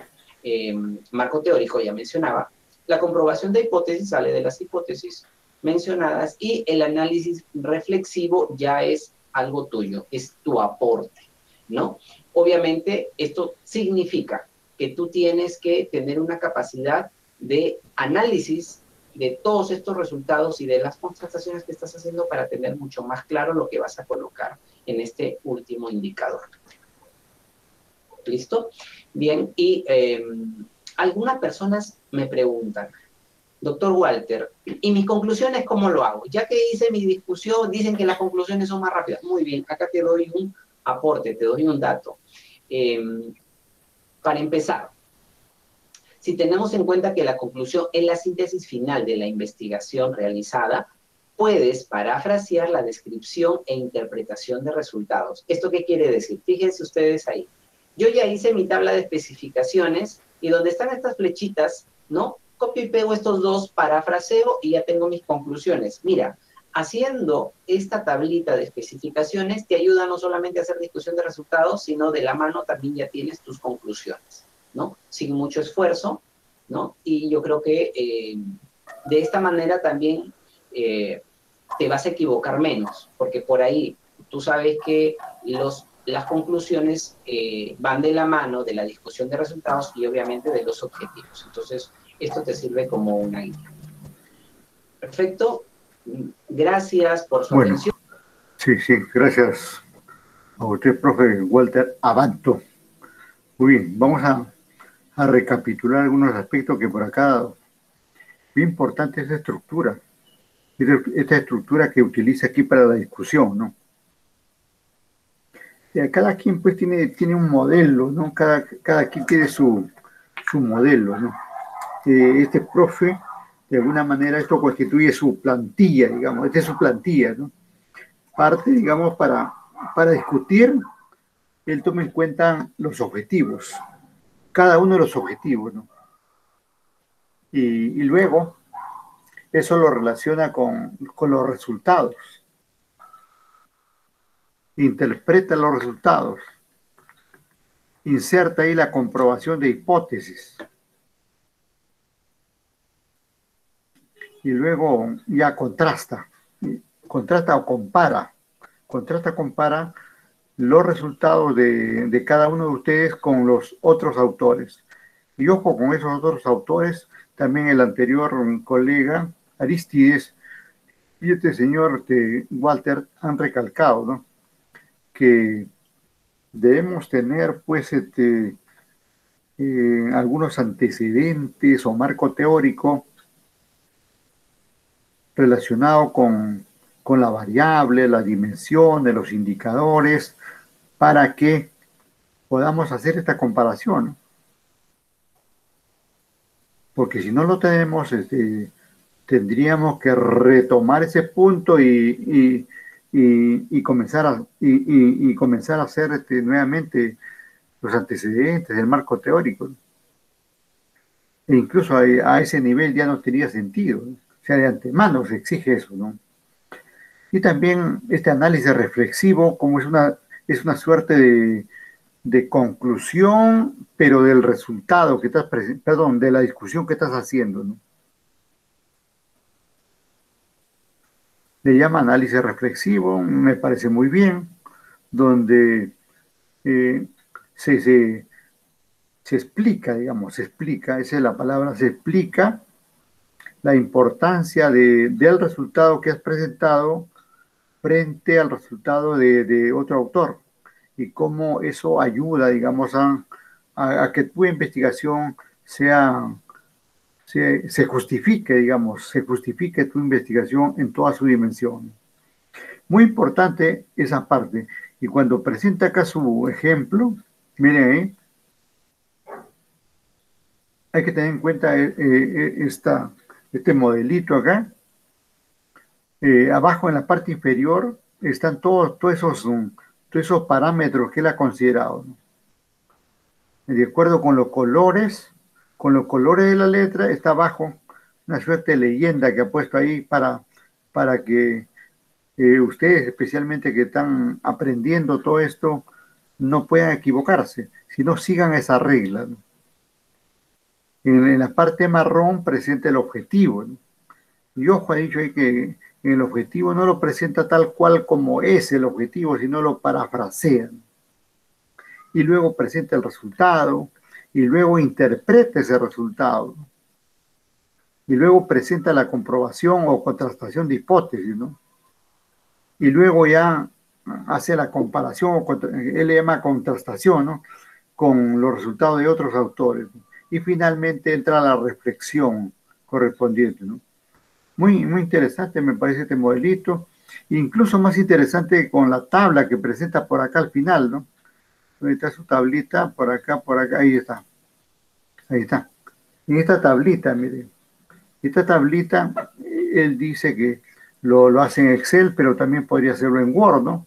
marco teórico, ya mencionaba. La comprobación de hipótesis sale de las hipótesis mencionadas y el análisis reflexivo ya es algo tuyo, es tu aporte, ¿no? Obviamente, esto significa que tú tienes que tener una capacidad de análisis de todos estos resultados y de las constataciones que estás haciendo para tener mucho más claro lo que vas a colocar en este último indicador. ¿Listo? Bien, y algunas personas me preguntan, doctor Walter, ¿y mis conclusiones cómo lo hago? Ya que hice mi discusión, dicen que las conclusiones son más rápidas. Muy bien, acá te doy un aporte, te doy un dato. Para empezar, si tenemos en cuenta que la conclusión es la síntesis final de la investigación realizada, puedes parafrasear la descripción e interpretación de resultados. ¿Esto qué quiere decir? Fíjense ustedes ahí. Yo ya hice mi tabla de especificaciones y donde están estas flechitas, ¿no? Copio y pego estos dos, parafraseo y ya tengo mis conclusiones. Mira, haciendo esta tablita de especificaciones te ayuda no solamente a hacer discusión de resultados, sino de la mano también ya tienes tus conclusiones, ¿no? Sin mucho esfuerzo, ¿no? Y yo creo que de esta manera también te vas a equivocar menos, porque por ahí tú sabes que las conclusiones van de la mano de la discusión de resultados y obviamente de los objetivos. Entonces, esto te sirve como una guía. Perfecto. Gracias por su atención. Sí, gracias a usted, profe Walter Abanto. Muy bien, vamos a recapitular algunos aspectos que por acá, bien importante esta estructura que utiliza aquí para la discusión, ¿no? Cada quien pues tiene un modelo, ¿no? Cada quien tiene su modelo, ¿no? Este profe, de alguna manera, esto constituye su plantilla, digamos, esta es su plantilla, ¿no? Parte, digamos, para discutir, él toma en cuenta los objetivos, cada uno de los objetivos, ¿no? Y luego, eso lo relaciona con los resultados. Interpreta los resultados. Inserta ahí la comprobación de hipótesis. Y luego ya contrasta o compara los resultados de cada uno de ustedes con los otros autores. Y ojo con esos otros autores, también el anterior colega Aristides y este señor Walter han recalcado, ¿no? Que debemos tener pues algunos antecedentes o marco teórico relacionado con la variable, la dimensión de los indicadores, para que podamos hacer esta comparación, ¿no? Porque si no lo tenemos, tendríamos que retomar ese punto y comenzar a hacer nuevamente los antecedentes del marco teórico, ¿no? E incluso a ese nivel ya no tenía sentido, ¿no? O sea, de antemano se exige eso, ¿no? Y también este análisis reflexivo, como es una suerte de conclusión, pero del resultado que estás, de la discusión que estás haciendo, ¿no? le llama análisis reflexivo, me parece muy bien, donde eh, se explica, digamos, se explica, esa es la palabra, se explica la importancia del resultado que has presentado frente al resultado de otro autor y cómo eso ayuda, digamos, a que tu investigación se justifique, digamos, se justifique tu investigación en toda su dimensión. Muy importante esa parte. Y cuando presenta acá su ejemplo, miren ahí, hay que tener en cuenta este modelito acá. Abajo en la parte inferior están todos esos parámetros que él ha considerado, ¿no? De acuerdo con los colores de la letra, está abajo una suerte de leyenda que ha puesto ahí para que ustedes, especialmente que están aprendiendo todo esto, no puedan equivocarse, sino sigan esa regla, ¿no? En la parte marrón presenta el objetivo, ¿no? Y ojo, ha dicho ahí que el objetivo no lo presenta tal cual como es el objetivo, sino lo parafrasea, ¿no? Y luego presenta el resultado, y luego interpreta ese resultado, ¿no? Y luego presenta la comprobación o contrastación de hipótesis, ¿no? Y luego ya hace la comparación, él le llama contrastación, ¿no? Con los resultados de otros autores, ¿no? Y finalmente entra la reflexión correspondiente, ¿no? Muy, muy interesante me parece este modelito, incluso más interesante con la tabla que presenta por acá al final, ¿no? Ahí está su tablita, por acá, ahí está. Ahí está. En esta tablita, miren, esta tablita, él dice que lo hace en Excel, pero también podría hacerlo en Word, ¿no?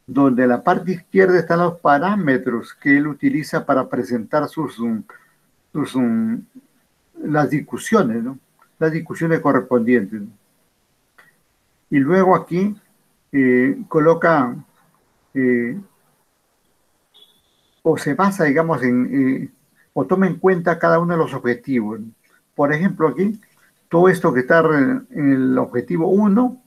Donde en la parte izquierda están los parámetros que él utiliza para presentar las discusiones, ¿no? Las discusiones correspondientes, ¿no? Y luego aquí coloca o se basa, digamos, o toma en cuenta cada uno de los objetivos, ¿no? Por ejemplo, aquí, todo esto que está en el objetivo 1,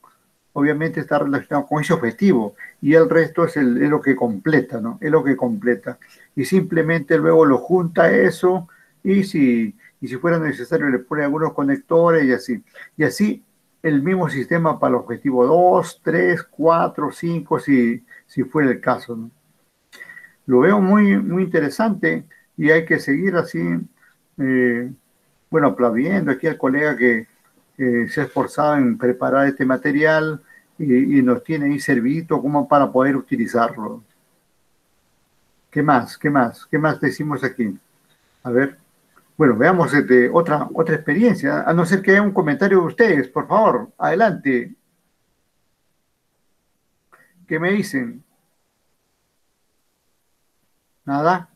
obviamente está relacionado con ese objetivo, y el resto es lo que completa, ¿no? Es lo que completa. Y simplemente luego lo junta a eso, y si fuera necesario le pone algunos conectores y así. Y así el mismo sistema para el objetivo 2, 3, 4, 5, si fuera el caso, ¿no? Lo veo muy, muy interesante y hay que seguir así, bueno, aplaudiendo aquí al colega que se ha esforzado en preparar este material y nos tiene ahí servidito como para poder utilizarlo. ¿Qué más? ¿Qué más? ¿Qué más decimos aquí? A ver. Bueno, veamos otra experiencia, a no ser que haya un comentario de ustedes, por favor, adelante. ¿Qué me dicen? ¿Nada?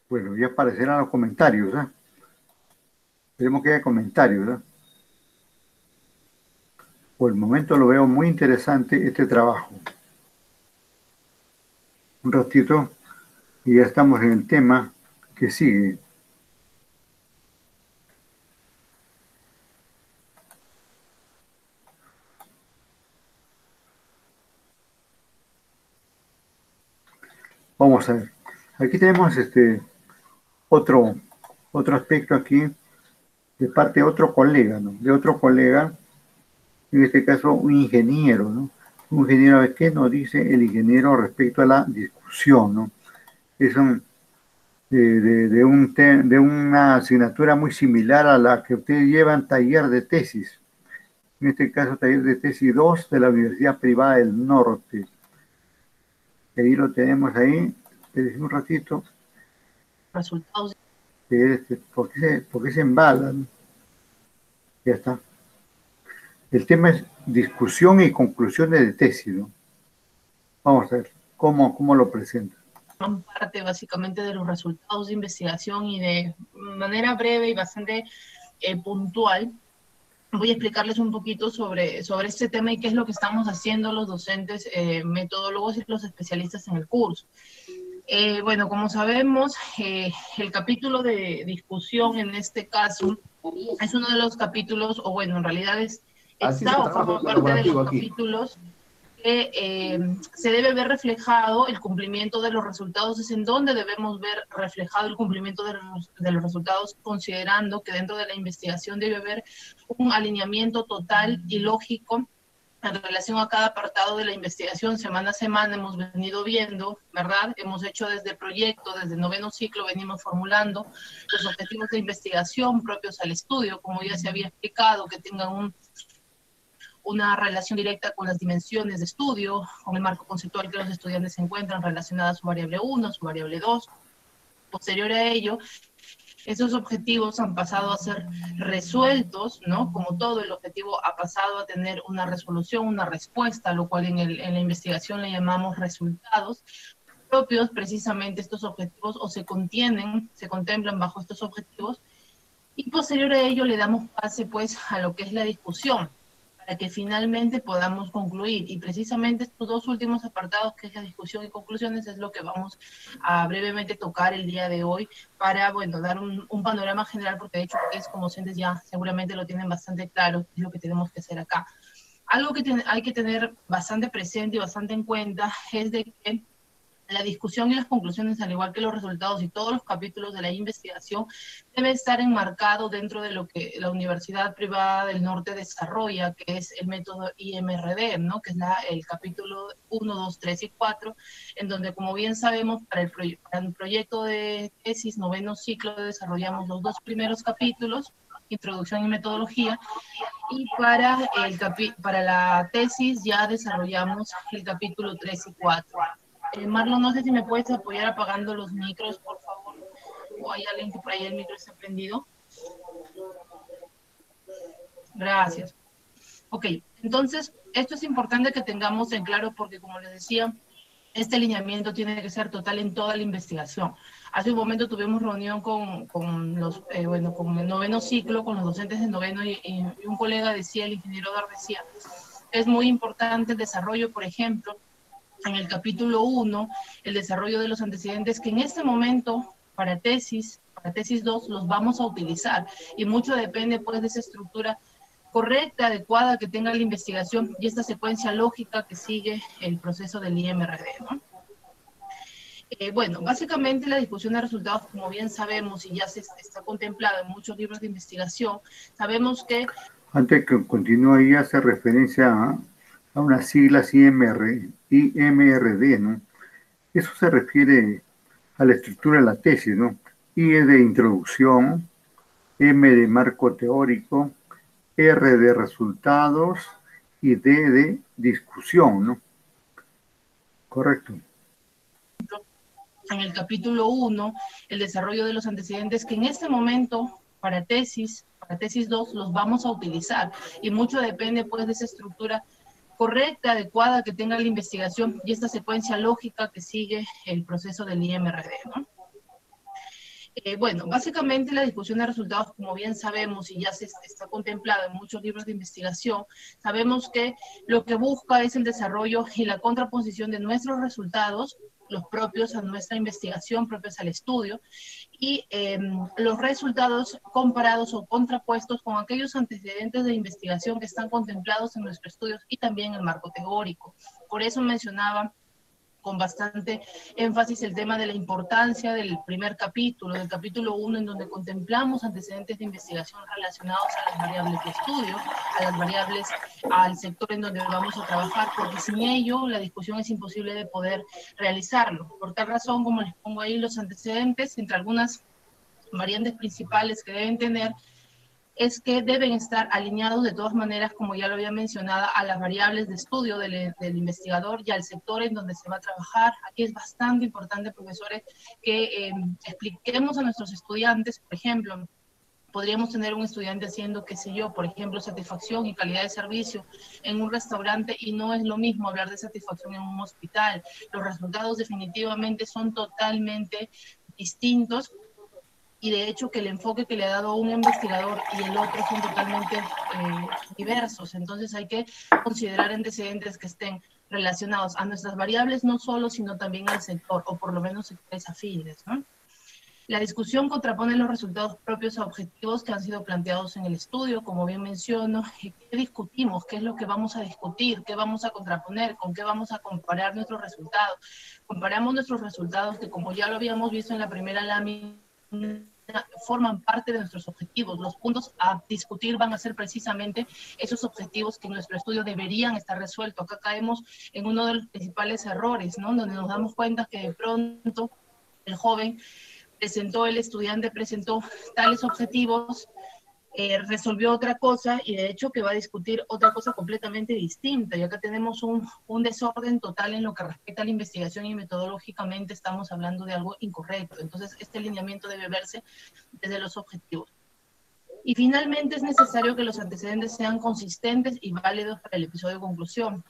Bueno, ya aparecerán los comentarios, ¿eh? Esperemos que haya comentarios, ¿eh? Por el momento lo veo muy interesante este trabajo. Un ratito y ya estamos en el tema que sigue. Vamos a ver. Aquí tenemos otro aspecto aquí de parte de otro colega, ¿no? De otro colega, en este caso un ingeniero, ¿no? Un ingeniero, ¿qué nos dice el ingeniero respecto a la discusión, ¿no? Es de una asignatura muy similar a la que ustedes llevan, taller de tesis. En este caso, taller de tesis 2 de la Universidad Privada del Norte. Ahí lo tenemos ahí. Un ratito. Resultados. ¿Por qué se embalan? Ya está. El tema es discusión y conclusiones de tesis, ¿no? Vamos a ver cómo lo presenta. Son parte básicamente de los resultados de investigación y de manera breve y bastante puntual voy a explicarles un poquito sobre este tema y qué es lo que estamos haciendo los docentes, metodólogos y los especialistas en el curso. Bueno, como sabemos, el capítulo de discusión en este caso es uno de los capítulos, o bueno, en realidad es está o forma parte de los capítulos que se debe ver reflejado el cumplimiento de los resultados, es en donde debemos ver reflejado el cumplimiento de los resultados, considerando que dentro de la investigación debe haber un alineamiento total y lógico en relación a cada apartado de la investigación. Semana a semana hemos venido viendo, ¿verdad? Hemos hecho desde el proyecto, desde el 9º ciclo, venimos formulando los objetivos de investigación propios al estudio, como ya se había explicado, que tengan una relación directa con las dimensiones de estudio, con el marco conceptual que los estudiantes se encuentran relacionadas a su variable 1, su variable 2. Posterior a ello, esos objetivos han pasado a ser resueltos, ¿no? Como todo, el objetivo ha pasado a tener una resolución, una respuesta, lo cual en la investigación le llamamos resultados propios. Precisamente estos objetivos o se contemplan bajo estos objetivos, y posterior a ello le damos pase pues a lo que es la discusión, para que finalmente podamos concluir. Y precisamente estos dos últimos apartados, que es la discusión y conclusiones, es lo que vamos a brevemente tocar el día de hoy para, bueno, dar un panorama general, porque de hecho ustedes como docentes ya seguramente lo tienen bastante claro, es lo que tenemos que hacer acá. Algo que hay que tener bastante presente y bastante en cuenta es de que la discusión y las conclusiones, al igual que los resultados y todos los capítulos de la investigación, debe estar enmarcado dentro de lo que la Universidad Privada del Norte desarrolla, que es el método IMRD, ¿no? Que es el capítulo 1, 2, 3 y 4, en donde, como bien sabemos, para el proyecto de tesis 9º ciclo desarrollamos los 2 primeros capítulos, introducción y metodología, y para la tesis ya desarrollamos el capítulo 3 y 4. Marlon, no sé si me puedes apoyar apagando los micros, por favor. O hay alguien que por ahí el micro está prendido. Gracias. Ok, entonces, esto es importante que tengamos en claro porque, como les decía, este alineamiento tiene que ser total en toda la investigación. Hace un momento tuvimos reunión con el 9º ciclo, con los docentes de 9º, y un colega decía, el ingeniero Dar decía, es muy importante el desarrollo, por ejemplo, en el capítulo 1, el desarrollo de los antecedentes que en este momento para tesis 2 los vamos a utilizar, y mucho depende pues de esa estructura correcta, adecuada que tenga la investigación y esta secuencia lógica que sigue el proceso del IMRD, ¿no? Bueno, básicamente la discusión de resultados, como bien sabemos y ya se está contemplado en muchos libros de investigación, sabemos que... Antes que continúe, ahí hace referencia a unas siglas IMRD, ¿no? Eso se refiere a la estructura de la tesis, ¿no? I es de introducción, M de marco teórico, R de resultados y D de discusión, ¿no? Correcto. En el capítulo 1, el desarrollo de los antecedentes que en este momento para tesis 2 los vamos a utilizar, y mucho depende pues de esa estructura correcta, adecuada que tenga la investigación y esta secuencia lógica que sigue el proceso del IMRD, ¿no? Bueno, básicamente la discusión de resultados, como bien sabemos y ya se está contemplado en muchos libros de investigación, sabemos que lo que busca es el desarrollo y la contraposición de nuestros resultados, los propios a nuestra investigación, propios al estudio, y los resultados comparados o contrapuestos con aquellos antecedentes de investigación que están contemplados en nuestros estudios y también el marco teórico. Por eso mencionaba con bastante énfasis el tema de la importancia del primer capítulo, del capítulo 1, en donde contemplamos antecedentes de investigación relacionados a las variables de estudio, a las variables, al sector en donde vamos a trabajar, porque sin ello la discusión es imposible de poder realizarlo. Por tal razón, como les pongo ahí los antecedentes, entre algunas variantes principales que deben tener, es que deben estar alineados de todas maneras, como ya lo había mencionado, a las variables de estudio del investigador y al sector en donde se va a trabajar. Aquí es bastante importante, profesores, que expliquemos a nuestros estudiantes, por ejemplo, podríamos tener un estudiante haciendo, qué sé yo, por ejemplo, satisfacción y calidad de servicio en un restaurante, y no es lo mismo hablar de satisfacción en un hospital. Los resultados definitivamente son totalmente distintos, y de hecho que el enfoque que le ha dado un investigador y el otro son totalmente diversos. Entonces hay que considerar antecedentes que estén relacionados a nuestras variables no solo, sino también al sector, o por lo menos sectores afines, ¿no? La discusión contrapone los resultados propios a objetivos que han sido planteados en el estudio, como bien menciono. ¿Qué discutimos? ¿Qué es lo que vamos a discutir? ¿Qué vamos a contraponer? ¿Con qué vamos a comparar nuestros resultados? Comparamos nuestros resultados que, como ya lo habíamos visto en la primera lámina, forman parte de nuestros objetivos. Los puntos a discutir van a ser precisamente esos objetivos que en nuestro estudio deberían estar resueltos. Acá caemos en uno de los principales errores, ¿no? Donde nos damos cuenta que de pronto el joven el estudiante presentó tales objetivos, resolvió otra cosa y de hecho que va a discutir otra cosa completamente distinta. Y acá tenemos un desorden total en lo que respecta a la investigación y metodológicamente estamos hablando de algo incorrecto. Entonces, este alineamiento debe verse desde los objetivos. Y finalmente es necesario que los antecedentes sean consistentes y válidos para el episodio de conclusión.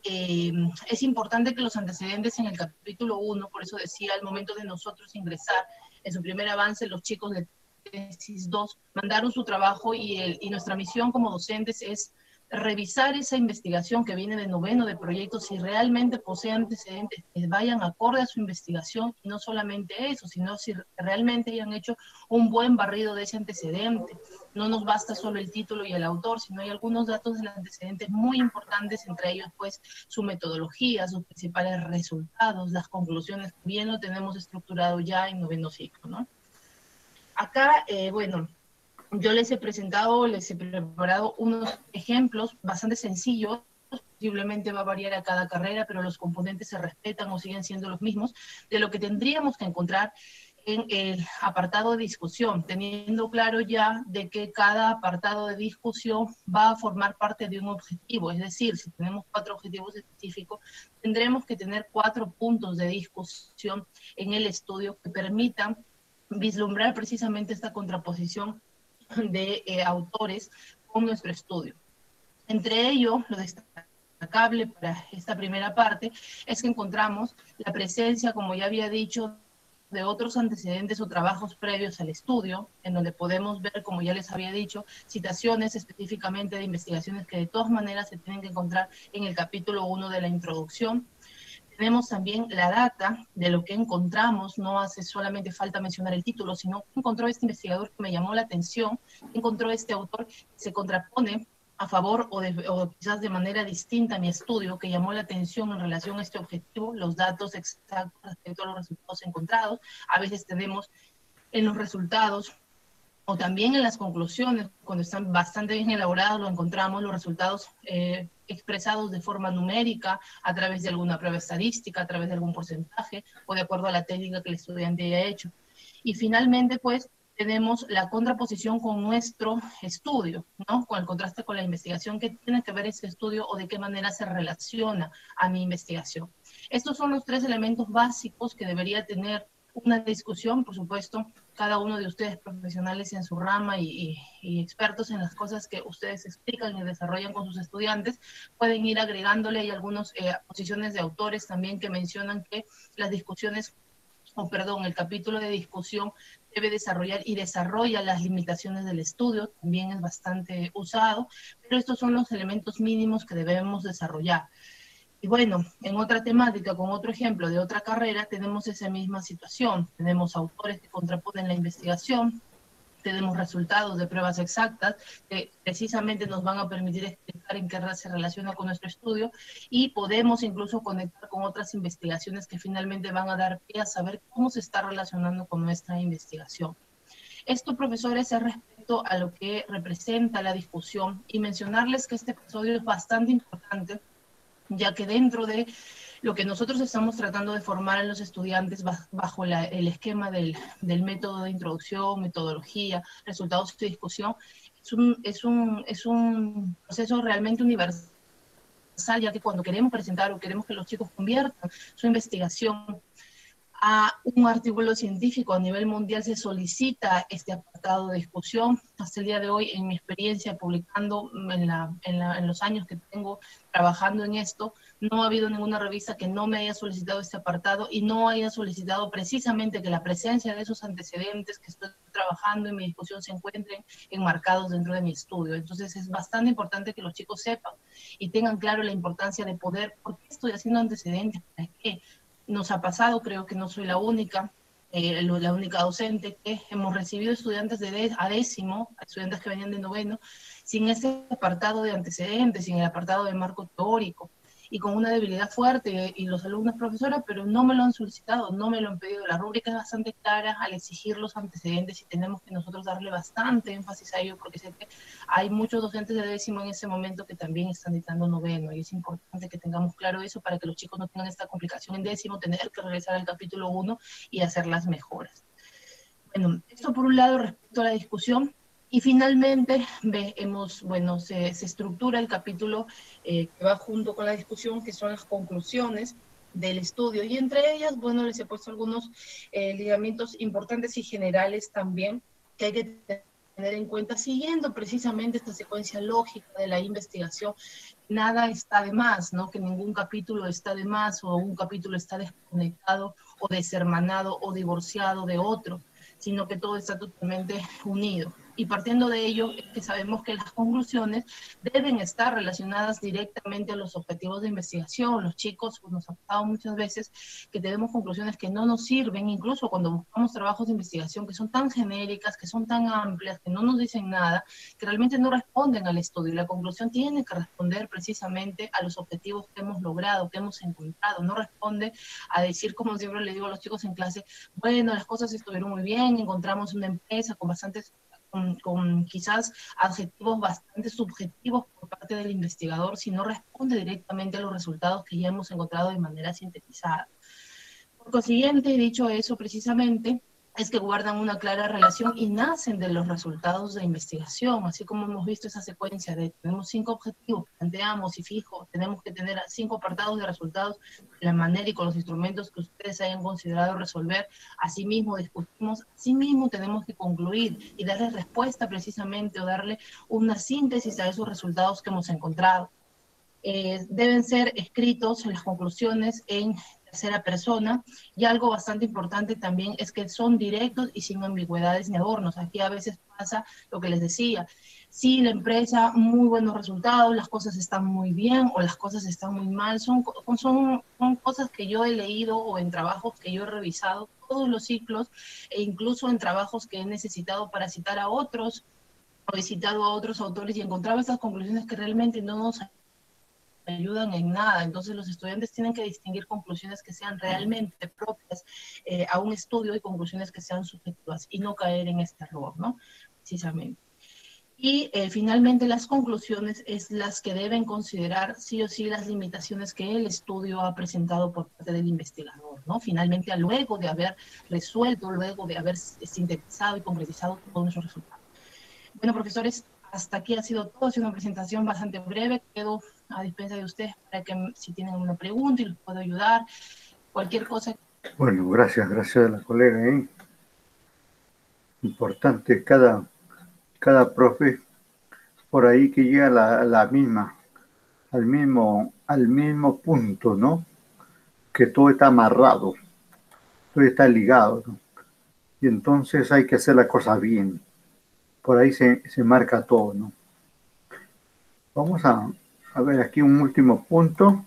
Es importante que los antecedentes en el capítulo 1, por eso decía, al momento de nosotros ingresar, en su primer avance, los chicos de tesis 2 mandaron su trabajo y nuestra misión como docentes es revisar esa investigación que viene de noveno de proyectos si realmente posee antecedentes que vayan acorde a su investigación, y no solamente eso, sino si realmente hayan hecho un buen barrido de ese antecedente. No nos basta solo el título y el autor, sino hay algunos datos del antecedente muy importantes, entre ellos pues su metodología, sus principales resultados, las conclusiones, bien lo tenemos estructurado ya en noveno ciclo, ¿no? Acá, bueno, yo les he preparado unos ejemplos bastante sencillos, posiblemente va a variar a cada carrera, pero los componentes se respetan o siguen siendo los mismos, de lo que tendríamos que encontrar en el apartado de discusión, teniendo claro ya de que cada apartado de discusión va a formar parte de un objetivo. Es decir, si tenemos 4 objetivos específicos, tendremos que tener 4 puntos de discusión en el estudio que permitan vislumbrar precisamente esta contraposición de autores con nuestro estudio. Entre ellos, lo destacable para esta primera parte es que encontramos la presencia, como ya había dicho, de otros antecedentes o trabajos previos al estudio, en donde podemos ver, como ya les había dicho, citaciones específicamente de investigaciones que de todas maneras se tienen que encontrar en el capítulo 1 de la introducción. Tenemos también la data de lo que encontramos, no hace solamente falta mencionar el título, sino que encontró este investigador que me llamó la atención, encontró este autor que se contrapone a favor o quizás de manera distinta a mi estudio, que llamó la atención en relación a este objetivo, los datos exactos respecto a los resultados encontrados. A veces tenemos en los resultados o también en las conclusiones, cuando están bastante bien elaboradas, lo encontramos los resultados expresados de forma numérica, a través de alguna prueba estadística, a través de algún porcentaje, o de acuerdo a la técnica que el estudiante haya hecho. Y finalmente, pues, tenemos la contraposición con nuestro estudio, ¿no? Con el contraste con la investigación, que tiene que ver ese estudio o de qué manera se relaciona a mi investigación. Estos son los 3 elementos básicos que debería tener una discusión. Por supuesto, cada uno de ustedes profesionales en su rama y expertos en las cosas que ustedes explican y desarrollan con sus estudiantes, pueden ir agregándole. Hay algunas posiciones de autores también que mencionan que las discusiones, el capítulo de discusión debe desarrollar y desarrolla las limitaciones del estudio, también es bastante usado, pero estos son los elementos mínimos que debemos desarrollar. Y bueno, en otra temática, con otro ejemplo de otra carrera, tenemos esa misma situación. Tenemos autores que contraponen la investigación, tenemos resultados de pruebas exactas que precisamente nos van a permitir explicar en qué se relaciona con nuestro estudio, y podemos incluso conectar con otras investigaciones que finalmente van a dar pie a saber cómo se está relacionando con nuestra investigación. Esto, profesores, es respecto a lo que representa la discusión, y mencionarles que este episodio es bastante importante, ya que dentro de lo que nosotros estamos tratando de formar en los estudiantes bajo el esquema del método de introducción, metodología, resultados de discusión, es un proceso realmente universal, ya que cuando queremos presentar o queremos que los chicos conviertan su investigación a un artículo científico a nivel mundial, se solicita este apartado de discusión. Hasta el día de hoy, en mi experiencia publicando en los años que tengo trabajando en esto, no ha habido ninguna revista que no me haya solicitado este apartado y no haya solicitado precisamente que la presencia de esos antecedentes que estoy trabajando en mi discusión se encuentren enmarcados dentro de mi estudio. Entonces es bastante importante que los chicos sepan y tengan claro la importancia de poder, ¿por qué estoy haciendo antecedentes? ¿Para qué? Nos ha pasado, creo que no soy la única, la única docente, que hemos recibido estudiantes a décimo, estudiantes que venían de noveno, sin ese apartado de antecedentes, sin el apartado de marco teórico, y con una debilidad fuerte, y los alumnos, profesora, pero no me lo han solicitado, no me lo han pedido. La rúbrica es bastante clara al exigir los antecedentes y tenemos que nosotros darle bastante énfasis a ello, porque sé que hay muchos docentes de décimo en ese momento que también están dictando noveno, y es importante que tengamos claro eso para que los chicos no tengan esta complicación en décimo, tener que regresar al capítulo 1 y hacer las mejoras. Bueno, esto por un lado respecto a la discusión. Y finalmente se estructura el capítulo que va junto con la discusión, que son las conclusiones del estudio. Y entre ellas, les he puesto algunos lineamientos importantes y generales también que hay que tener en cuenta, siguiendo precisamente esta secuencia lógica de la investigación. Nada está de más, ¿no? Que ningún capítulo está de más, o un capítulo está desconectado, o deshermanado, o divorciado de otro, sino que todo está totalmente unido. Y partiendo de ello, es que sabemos que las conclusiones deben estar relacionadas directamente a los objetivos de investigación. Los chicos, nos ha pasado muchas veces que tenemos conclusiones que no nos sirven, incluso cuando buscamos trabajos de investigación que son tan genéricas, que son tan amplias, que no nos dicen nada, que realmente no responden al estudio. Y la conclusión tiene que responder precisamente a los objetivos que hemos logrado, que hemos encontrado. No responde a decir, como siempre le digo a los chicos en clase, bueno, las cosas estuvieron muy bien, encontramos una empresa con quizás adjetivos bastante subjetivos por parte del investigador, si no responde directamente a los resultados que ya hemos encontrado de manera sintetizada. Por consiguiente, dicho eso precisamente, es que guardan una clara relación y nacen de los resultados de investigación, así como hemos visto esa secuencia de tenemos 5 objetivos, planteamos y fijo, tenemos que tener 5 apartados de resultados, de la manera y con los instrumentos que ustedes hayan considerado resolver, asimismo discutimos, asimismo tenemos que concluir y darle respuesta precisamente o darle una síntesis a esos resultados que hemos encontrado. Deben ser escritos en las conclusiones en tercera persona, y algo bastante importante también es que son directos y sin ambigüedades ni adornos. Aquí a veces pasa lo que les decía, si la empresa, muy buenos resultados, las cosas están muy bien o las cosas están muy mal, son cosas que yo he leído o en trabajos que yo he revisado, todos los ciclos, e incluso en trabajos que he necesitado para citar a otros, o he citado a otros autores y encontraba estas conclusiones que realmente no nos ayudan en nada. Entonces los estudiantes tienen que distinguir conclusiones que sean realmente propias a un estudio y conclusiones que sean subjetivas y no caer en este error, ¿no? Precisamente. Y finalmente las conclusiones es las que deben considerar sí o sí las limitaciones que el estudio ha presentado por parte del investigador, ¿no? Finalmente, luego de haber resuelto, luego de haber sintetizado y concretizado todos nuestros resultados. Bueno, profesores, hasta aquí ha sido todo, ha sido una presentación bastante breve, quedo a dispensa de ustedes para que si tienen una pregunta y los puedo ayudar, cualquier cosa. Bueno, gracias a la colega. Importante cada profe por ahí que llega al mismo punto, ¿no? Que todo está amarrado, todo está ligado, ¿no? Y entonces hay que hacer la cosa bien. Por ahí se marca todo, ¿no? Vamos a ver aquí un último punto.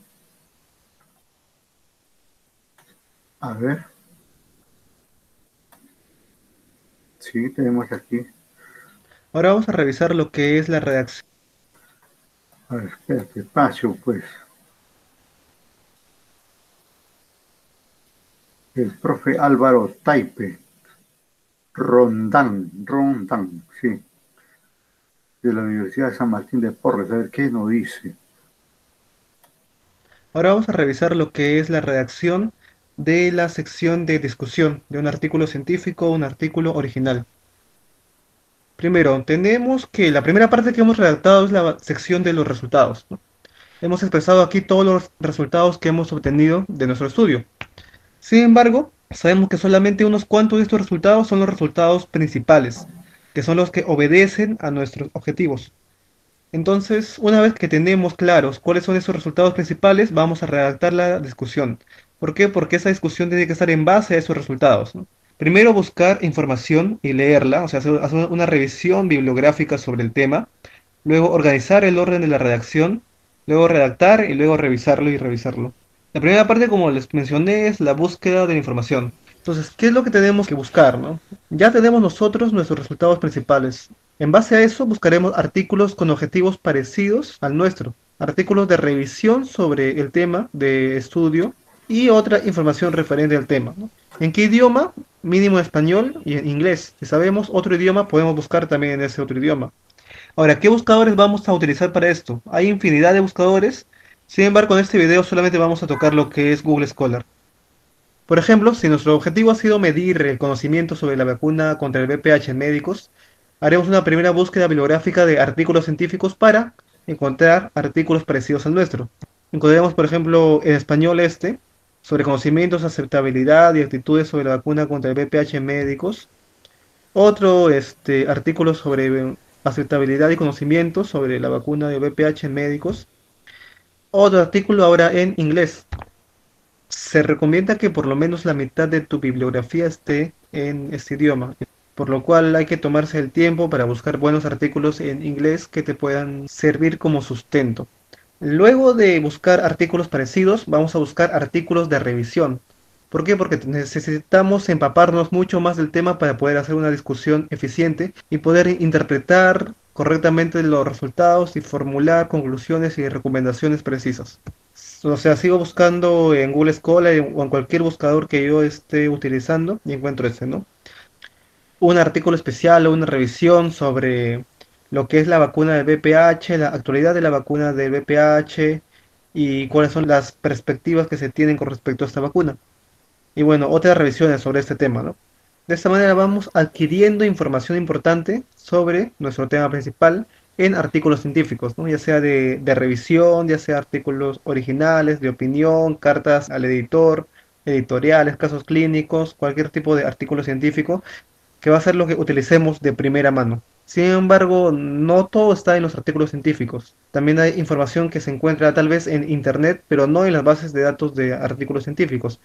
A ver. Sí, tenemos aquí. Ahora vamos a revisar lo que es la redacción. A ver, espérate, espacio, pues. El profe Álvaro Taipe. Rondán, sí. De la Universidad de San Martín de Porres. A ver qué nos dice. Ahora vamos a revisar lo que es la redacción de la sección de discusión de un artículo científico o un artículo original. Primero, tenemos que la primera parte que hemos redactado es la sección de los resultados, ¿no? Hemos expresado aquí todos los resultados que hemos obtenido de nuestro estudio. Sin embargo, sabemos que solamente unos cuantos de estos resultados son los resultados principales, que son los que obedecen a nuestros objetivos. Entonces, una vez que tenemos claros cuáles son esos resultados principales, vamos a redactar la discusión. ¿Por qué? Porque esa discusión tiene que estar en base a esos resultados, ¿no? Primero buscar información y leerla, o sea, hacer una revisión bibliográfica sobre el tema, luego organizar el orden de la redacción, luego redactar y luego revisarlo y revisarlo. La primera parte, como les mencioné, es la búsqueda de la información. Entonces, ¿qué es lo que tenemos que buscar, no? Ya tenemos nosotros nuestros resultados principales. En base a eso, buscaremos artículos con objetivos parecidos al nuestro, artículos de revisión sobre el tema de estudio y otra información referente al tema, ¿no? ¿En qué idioma? Mínimo español y en inglés. Si sabemos otro idioma, podemos buscar también en ese otro idioma. Ahora, ¿qué buscadores vamos a utilizar para esto? Hay infinidad de buscadores. Sin embargo, en este video solamente vamos a tocar lo que es Google Scholar. Por ejemplo, si nuestro objetivo ha sido medir el conocimiento sobre la vacuna contra el VPH en médicos, haremos una primera búsqueda bibliográfica de artículos científicos para encontrar artículos parecidos al nuestro. Encontraremos, por ejemplo, en español sobre conocimientos, aceptabilidad y actitudes sobre la vacuna contra el VPH en médicos. Otro artículo sobre aceptabilidad y conocimientos sobre la vacuna de VPH en médicos. Otro artículo ahora en inglés. Se recomienda que por lo menos la mitad de tu bibliografía esté en este idioma, por lo cual hay que tomarse el tiempo para buscar buenos artículos en inglés que te puedan servir como sustento. Luego de buscar artículos parecidos, vamos a buscar artículos de revisión. ¿Por qué? Porque necesitamos empaparnos mucho más del tema para poder hacer una discusión eficiente y poder interpretar correctamente los resultados y formular conclusiones y recomendaciones precisas. O sea, sigo buscando en Google Scholar o en cualquier buscador que yo esté utilizando y encuentro ¿no? Un artículo especial o una revisión sobre lo que es la vacuna del VPH, la actualidad de la vacuna del VPH y cuáles son las perspectivas que se tienen con respecto a esta vacuna. Y bueno, otras revisiones sobre este tema, ¿no? De esta manera vamos adquiriendo información importante sobre nuestro tema principal en artículos científicos, ¿no? Ya sea de revisión, ya sea artículos originales, de opinión, cartas al editor, editoriales, casos clínicos, cualquier tipo de artículo científico que va a ser lo que utilicemos de primera mano. Sin embargo, no todo está en los artículos científicos. También hay información que se encuentra tal vez en Internet, pero no en las bases de datos de artículos científicos.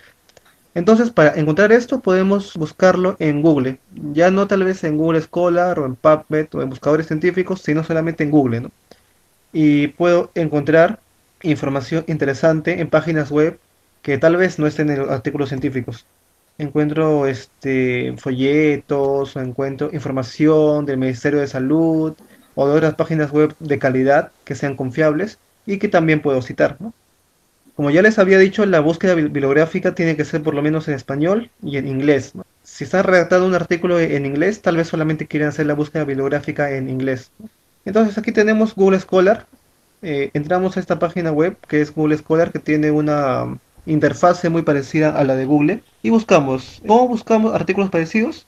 Entonces, para encontrar esto, podemos buscarlo en Google. Ya no tal vez en Google Scholar o en PubMed o en buscadores científicos, sino solamente en Google, ¿no? Y puedo encontrar información interesante en páginas web que tal vez no estén en los artículos científicos. Encuentro folletos o encuentro información del Ministerio de Salud o de otras páginas web de calidad que sean confiables y que también puedo citar, ¿no? Como ya les había dicho, la búsqueda bibliográfica tiene que ser por lo menos en español y en inglés, ¿no? Si están redactando un artículo en inglés, tal vez solamente quieran hacer la búsqueda bibliográfica en inglés, ¿no? Entonces aquí tenemos Google Scholar. Entramos a esta página web que es Google Scholar, que tiene una interfase muy parecida a la de Google. Y buscamos. ¿Cómo buscamos artículos parecidos?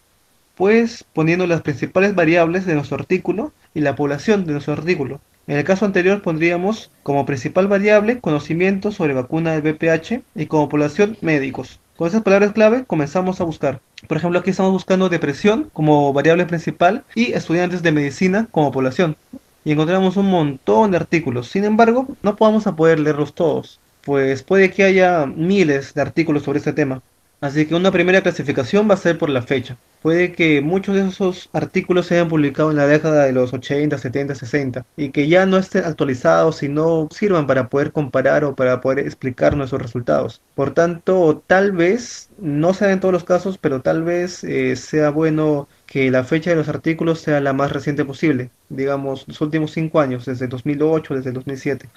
Pues poniendo las principales variables de nuestro artículo y la población de nuestro artículo. En el caso anterior pondríamos como principal variable conocimiento sobre vacuna del VPH y como población médicos. Con esas palabras clave comenzamos a buscar. Por ejemplo, aquí estamos buscando depresión como variable principal y estudiantes de medicina como población. Y encontramos un montón de artículos. Sin embargo, no vamos a poder leerlos todos, pues puede que haya miles de artículos sobre este tema. Así que una primera clasificación va a ser por la fecha. Puede que muchos de esos artículos se hayan publicado en la década de los 80, 70, 60 y que ya no estén actualizados y no sirvan para poder comparar o para poder explicar nuestros resultados. Por tanto, tal vez, no sea en todos los casos, pero tal vez sea bueno que la fecha de los artículos sea la más reciente posible, digamos los últimos 5 años, desde el 2008, desde el 2007.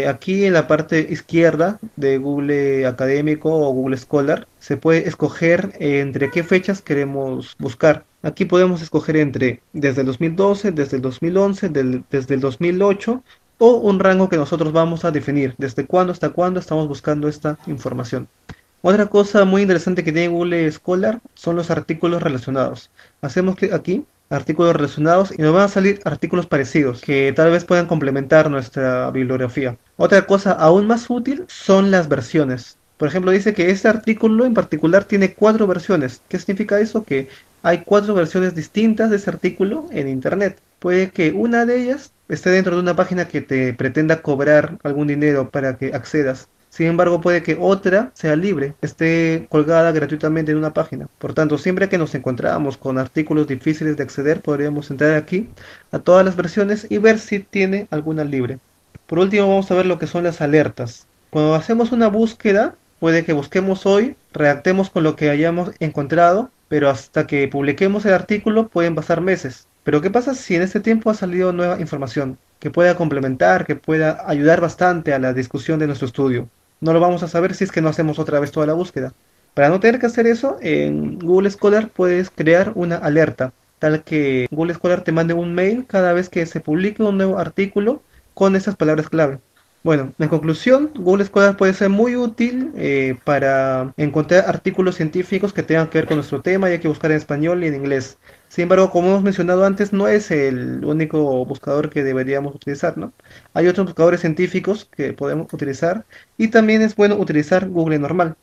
Aquí en la parte izquierda de Google Académico o Google Scholar se puede escoger entre qué fechas queremos buscar. Aquí podemos escoger entre desde el 2012, desde el 2011, desde el 2008 o un rango que nosotros vamos a definir, desde cuándo hasta cuándo estamos buscando esta información. Otra cosa muy interesante que tiene Google Scholar son los artículos relacionados. Hacemos clic aquí, artículos relacionados, y nos van a salir artículos parecidos que tal vez puedan complementar nuestra bibliografía. Otra cosa aún más útil son las versiones. Por ejemplo, dice que este artículo en particular tiene 4 versiones. ¿Qué significa eso? Que hay 4 versiones distintas de ese artículo en Internet. Puede que una de ellas esté dentro de una página que te pretenda cobrar algún dinero para que accedas. Sin embargo, puede que otra sea libre, esté colgada gratuitamente en una página. Por tanto, siempre que nos encontramos con artículos difíciles de acceder, podríamos entrar aquí a todas las versiones y ver si tiene alguna libre. Por último, vamos a ver lo que son las alertas. Cuando hacemos una búsqueda puede que busquemos hoy, redactemos con lo que hayamos encontrado, pero hasta que publiquemos el artículo pueden pasar meses. Pero ¿qué pasa si en este tiempo ha salido nueva información que pueda complementar, que pueda ayudar bastante a la discusión de nuestro estudio? No lo vamos a saber si es que no hacemos otra vez toda la búsqueda. Para no tener que hacer eso, en Google Scholar puedes crear una alerta, tal que Google Scholar te mande un mail cada vez que se publique un nuevo artículo con esas palabras clave. Bueno, en conclusión, Google Scholar puede ser muy útil para encontrar artículos científicos que tengan que ver con nuestro tema y hay que buscar en español y en inglés. Sin embargo, como hemos mencionado antes, no es el único buscador que deberíamos utilizar, ¿no? Hay otros buscadores científicos que podemos utilizar y también es bueno utilizar Google normal.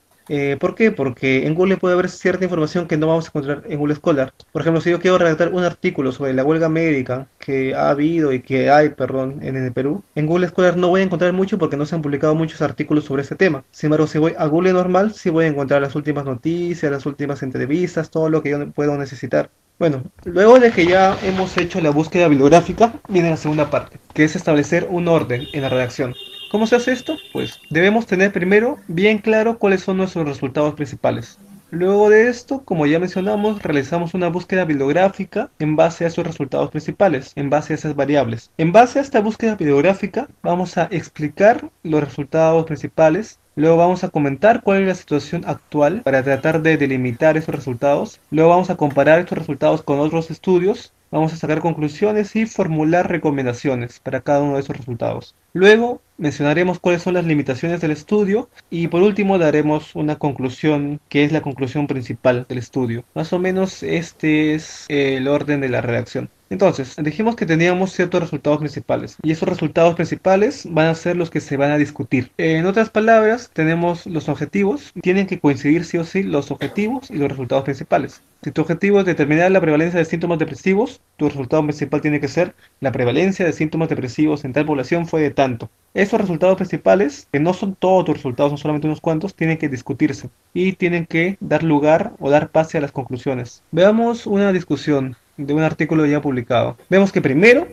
¿Por qué? Porque en Google puede haber cierta información que no vamos a encontrar en Google Scholar. Por ejemplo, si yo quiero redactar un artículo sobre la huelga médica que ha habido y que hay, perdón, en el Perú, en Google Scholar no voy a encontrar mucho porque no se han publicado muchos artículos sobre ese tema. Sin embargo, si voy a Google normal, sí voy a encontrar las últimas noticias, las últimas entrevistas, todo lo que yo puedo necesitar. Bueno, luego de que ya hemos hecho la búsqueda bibliográfica, viene la segunda parte, que es establecer un orden en la redacción. ¿Cómo se hace esto? Pues debemos tener primero bien claro cuáles son nuestros resultados principales. Luego de esto, como ya mencionamos, realizamos una búsqueda bibliográfica en base a esos resultados principales, en base a esas variables. En base a esta búsqueda bibliográfica, vamos a explicar los resultados principales. Luego vamos a comentar cuál es la situación actual para tratar de delimitar esos resultados. Luego vamos a comparar estos resultados con otros estudios. Vamos a sacar conclusiones y formular recomendaciones para cada uno de esos resultados. Luego mencionaremos cuáles son las limitaciones del estudio y por último daremos una conclusión que es la conclusión principal del estudio. Más o menos este es el orden de la redacción. Entonces, dijimos que teníamos ciertos resultados principales y esos resultados principales van a ser los que se van a discutir. En otras palabras, tenemos los objetivos, tienen que coincidir sí o sí los objetivos y los resultados principales. Si tu objetivo es determinar la prevalencia de síntomas depresivos, tu resultado principal tiene que ser la prevalencia de síntomas depresivos en tal población fue de tanto. Esos resultados principales, que no son todos tus resultados, son solamente unos cuantos, tienen que discutirse y tienen que dar lugar o dar pase a las conclusiones. Veamos una discusión de un artículo ya publicado. Vemos que primero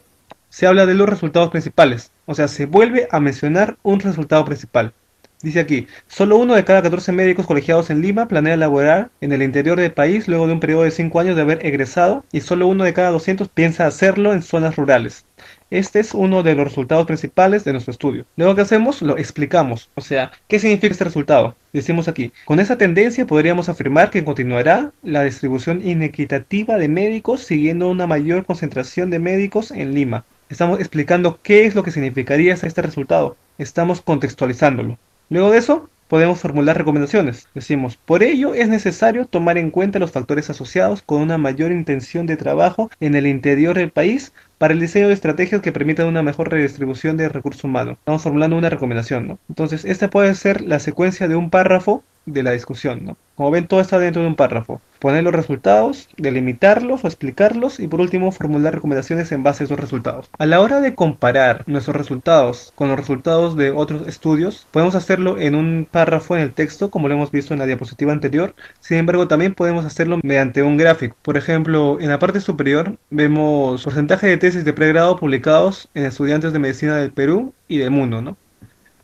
se habla de los resultados principales, o sea, se vuelve a mencionar un resultado principal. Dice aquí, solo uno de cada 14 médicos colegiados en Lima planea laborar en el interior del país luego de un periodo de 5 años de haber egresado y solo uno de cada 200 piensa hacerlo en zonas rurales. Este es uno de los resultados principales de nuestro estudio. Luego que hacemos, lo explicamos. O sea, ¿qué significa este resultado? Decimos aquí, con esa tendencia podríamos afirmar que continuará la distribución inequitativa de médicos siguiendo una mayor concentración de médicos en Lima. Estamos explicando qué es lo que significaría este resultado. Estamos contextualizándolo. Luego de eso, podemos formular recomendaciones. Decimos, por ello es necesario tomar en cuenta los factores asociados con una mayor intención de trabajo en el interior del país para el diseño de estrategias que permitan una mejor redistribución de recursos humanos. Estamos formulando una recomendación, ¿no? Entonces, esta puede ser la secuencia de un párrafo de la discusión, ¿no? Como ven, todo está dentro de un párrafo. Poner los resultados, delimitarlos o explicarlos y por último formular recomendaciones en base a esos resultados. A la hora de comparar nuestros resultados con los resultados de otros estudios, podemos hacerlo en un párrafo en el texto, como lo hemos visto en la diapositiva anterior. Sin embargo, también podemos hacerlo mediante un gráfico. Por ejemplo, en la parte superior vemos porcentaje de tesis de pregrado publicados en estudiantes de medicina del Perú y del mundo, ¿no?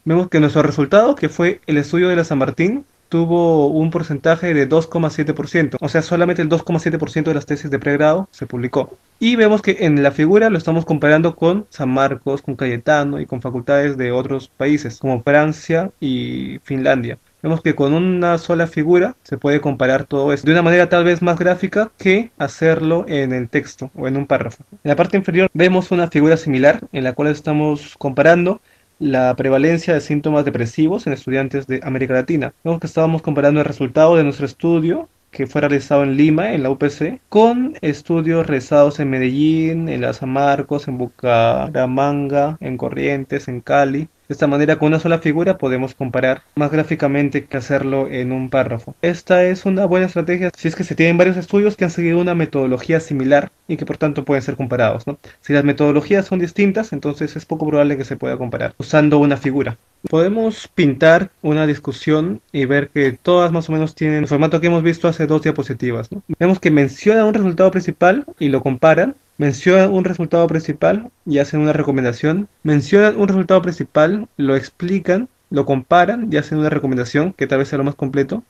Vemos que nuestro resultado, que fue el estudio de la San Martín, tuvo un porcentaje de 2,7%, o sea, solamente el 2,7% de las tesis de pregrado se publicó. Y vemos que en la figura lo estamos comparando con San Marcos, con Cayetano y con facultades de otros países, como Francia y Finlandia. Vemos que con una sola figura se puede comparar todo esto de una manera tal vez más gráfica que hacerlo en el texto o en un párrafo. En la parte inferior vemos una figura similar en la cual estamos comparando la prevalencia de síntomas depresivos en estudiantes de América Latina. Vemos que estábamos comparando el resultado de nuestro estudio, que fue realizado en Lima, en la UPC, con estudios realizados en Medellín, en la San Marcos, en Bucaramanga, en Corrientes, en Cali. De esta manera, con una sola figura podemos comparar más gráficamente que hacerlo en un párrafo. Esta es una buena estrategia si es que se tienen varios estudios que han seguido una metodología similar y que por tanto pueden ser comparados, ¿no? Si las metodologías son distintas, entonces es poco probable que se pueda comparar usando una figura. Podemos pintar una discusión y ver que todas más o menos tienen el formato que hemos visto hace 2 diapositivas, ¿no? Vemos que mencionan un resultado principal y lo comparan. Mencionan un resultado principal y hacen una recomendación. Mencionan un resultado principal, lo explican lo comparan y hacen una recomendación que tal vez sea lo más completo.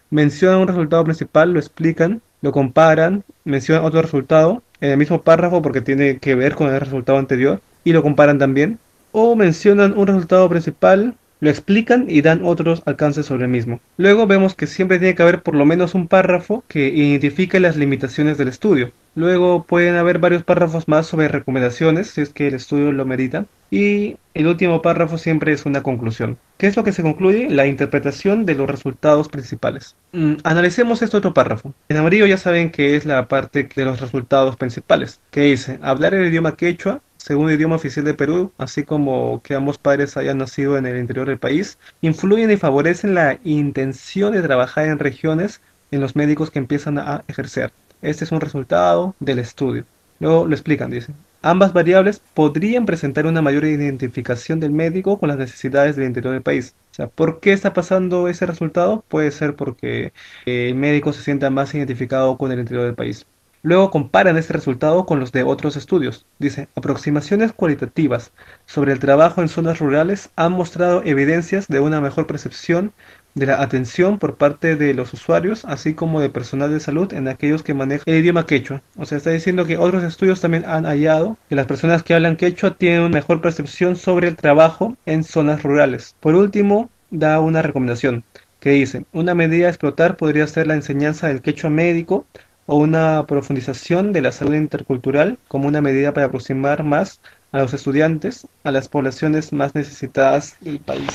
Mencionan un resultado principal, lo explican, lo comparan, mencionan otro resultado en el mismo párrafo porque tiene que ver con el resultado anterior y lo comparan también. O mencionan un resultado principal, lo explican y dan otros alcances sobre el mismo. Luego vemos que siempre tiene que haber por lo menos un párrafo que identifique las limitaciones del estudio. Luego pueden haber varios párrafos más sobre recomendaciones, si es que el estudio lo merita. Y el último párrafo siempre es una conclusión. ¿Qué es lo que se concluye? La interpretación de los resultados principales. Analicemos este otro párrafo. En amarillo ya saben que es la parte de los resultados principales, que dice, hablar el idioma quechua, segundo idioma oficial de Perú, así como que ambos padres hayan nacido en el interior del país, influyen y favorecen la intención de trabajar en regiones en los médicos que empiezan a ejercer. Este es un resultado del estudio. Luego lo explican, dicen. Ambas variables podrían presentar una mayor identificación del médico con las necesidades del interior del país. O sea, ¿por qué está pasando ese resultado? Puede ser porque el médico se sienta más identificado con el interior del país. Luego comparan este resultado con los de otros estudios. Dice, aproximaciones cualitativas sobre el trabajo en zonas rurales han mostrado evidencias de una mejor percepción de la atención por parte de los usuarios, así como de personal de salud en aquellos que manejan el idioma quechua. O sea, está diciendo que otros estudios también han hallado que las personas que hablan quechua tienen una mejor percepción sobre el trabajo en zonas rurales. Por último, da una recomendación que dice, una medida a explotar podría ser la enseñanza del quechua médico o una profundización de la salud intercultural como una medida para aproximar más a los estudiantes a las poblaciones más necesitadas del país.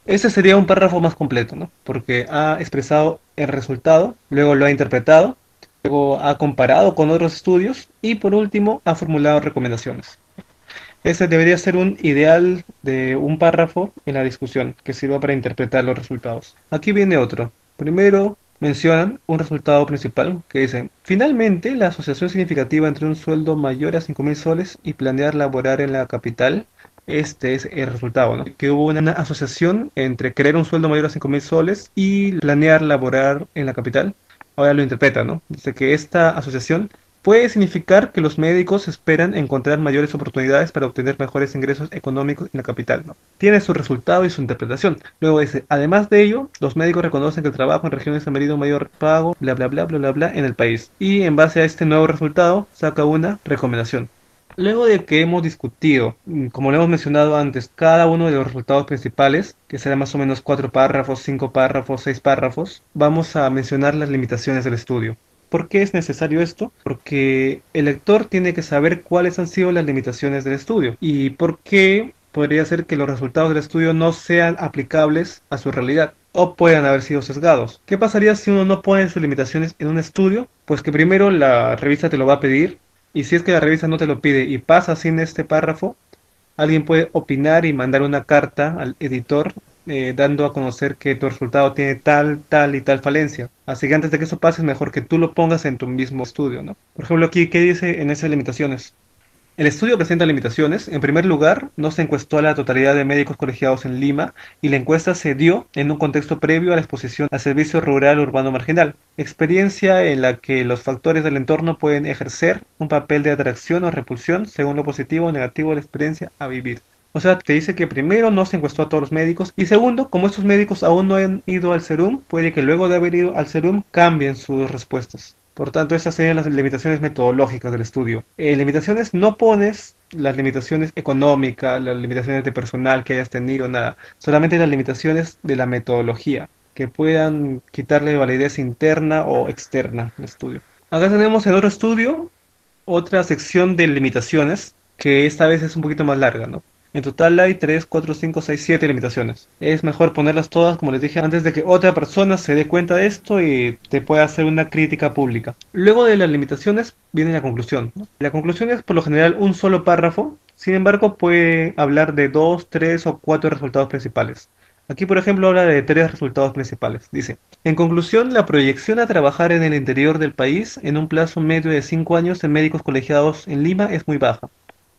Ese sería un párrafo más completo, ¿no? Porque ha expresado el resultado, luego lo ha interpretado, luego ha comparado con otros estudios y por último ha formulado recomendaciones. Ese debería ser un ideal de un párrafo en la discusión que sirva para interpretar los resultados. Aquí viene otro. Primero mencionan un resultado principal que dice, finalmente la asociación significativa entre un sueldo mayor a 5.000 soles y planear laborar en la capital. Este es el resultado, ¿no? Que hubo una asociación entre querer un sueldo mayor a 5.000 soles y planear laborar en la capital. Ahora lo interpreta, ¿no? Dice que esta asociación puede significar que los médicos esperan encontrar mayores oportunidades para obtener mejores ingresos económicos en la capital, ¿no? Tiene su resultado y su interpretación. Luego dice, además de ello, los médicos reconocen que el trabajo en regiones ha merecido un mayor pago, bla, bla, bla, bla, bla, bla, en el país. Y en base a este nuevo resultado, saca una recomendación. Luego de que hemos discutido, como lo hemos mencionado antes, cada uno de los resultados principales, que serán más o menos 4 párrafos, 5 párrafos, 6 párrafos, vamos a mencionar las limitaciones del estudio. ¿Por qué es necesario esto? Porque el lector tiene que saber cuáles han sido las limitaciones del estudio y por qué podría ser que los resultados del estudio no sean aplicables a su realidad o puedan haber sido sesgados. ¿Qué pasaría si uno no pone sus limitaciones en un estudio? Pues que primero la revista te lo va a pedir y si es que la revista no te lo pide y pasa sin este párrafo, alguien puede opinar y mandar una carta al editor dando a conocer que tu resultado tiene tal, tal y tal falencia. Así que antes de que eso pase es mejor que tú lo pongas en tu mismo estudio, ¿no? Por ejemplo, aquí, ¿qué dice en esas limitaciones? El estudio presenta limitaciones. En primer lugar, no se encuestó a la totalidad de médicos colegiados en Lima y la encuesta se dio en un contexto previo a la exposición al servicio rural urbano marginal, experiencia en la que los factores del entorno pueden ejercer un papel de atracción o repulsión según lo positivo o negativo de la experiencia a vivir. O sea, te dice que primero no se encuestó a todos los médicos y segundo, como estos médicos aún no han ido al serum, puede que luego de haber ido al serum cambien sus respuestas. Por tanto, estas serían las limitaciones metodológicas del estudio. Limitaciones no pones las limitaciones económicas, las limitaciones de personal que hayas tenido, nada. Solamente las limitaciones de la metodología, que puedan quitarle validez interna o externa al estudio. Acá tenemos en otro estudio otra sección de limitaciones, que esta vez es un poquito más larga, ¿no? En total hay 3, 4, 5, 6, 7 limitaciones. Es mejor ponerlas todas, como les dije, antes de que otra persona se dé cuenta de esto y te pueda hacer una crítica pública. Luego de las limitaciones viene la conclusión, ¿no? La conclusión es por lo general un solo párrafo, sin embargo puede hablar de 2, 3 o 4 resultados principales. Aquí, por ejemplo, habla de 3 resultados principales. Dice, en conclusión, la proyección a trabajar en el interior del país en un plazo medio de 5 años en médicos colegiados en Lima es muy baja.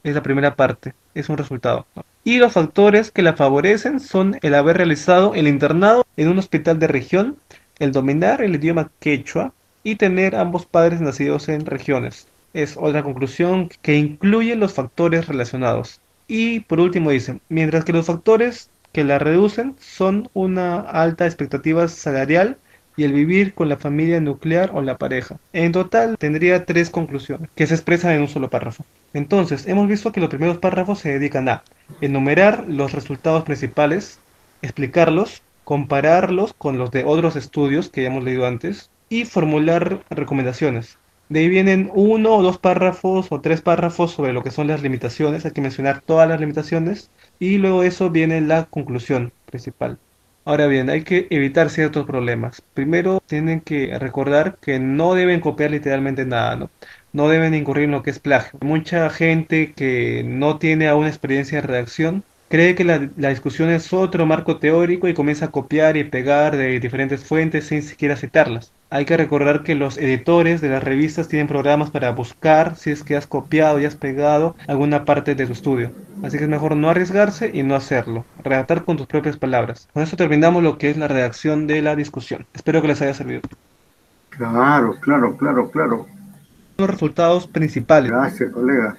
Es la primera parte, es un resultado, ¿no? Y los factores que la favorecen son el haber realizado el internado en un hospital de región, el dominar el idioma quechua y tener ambos padres nacidos en regiones. Es otra conclusión que incluye los factores relacionados. Y por último dice, mientras que los factores que la reducen son una alta expectativa salarial y el vivir con la familia nuclear o la pareja. En total tendría 3 conclusiones que se expresan en un solo párrafo. Entonces, hemos visto que los primeros párrafos se dedican a enumerar los resultados principales, explicarlos, compararlos con los de otros estudios que ya hemos leído antes y formular recomendaciones. De ahí vienen 1 o 2 párrafos o 3 párrafos sobre lo que son las limitaciones. Hay que mencionar todas las limitaciones y luego de eso viene la conclusión principal. Ahora bien, hay que evitar ciertos problemas. Primero, tienen que recordar que no deben copiar literalmente nada, ¿no? No deben incurrir en lo que es plagio. Mucha gente que no tiene aún experiencia en redacción cree que la discusión es otro marco teórico y comienza a copiar y pegar de diferentes fuentes sin siquiera citarlas. Hay que recordar que los editores de las revistas tienen programas para buscar si es que has copiado y has pegado alguna parte de tu estudio. Así que es mejor no arriesgarse y no hacerlo. Redactar con tus propias palabras. Con eso terminamos lo que es la redacción de la discusión. Espero que les haya servido. Claro, claro, claro, claro. Los resultados principales. Gracias, colega.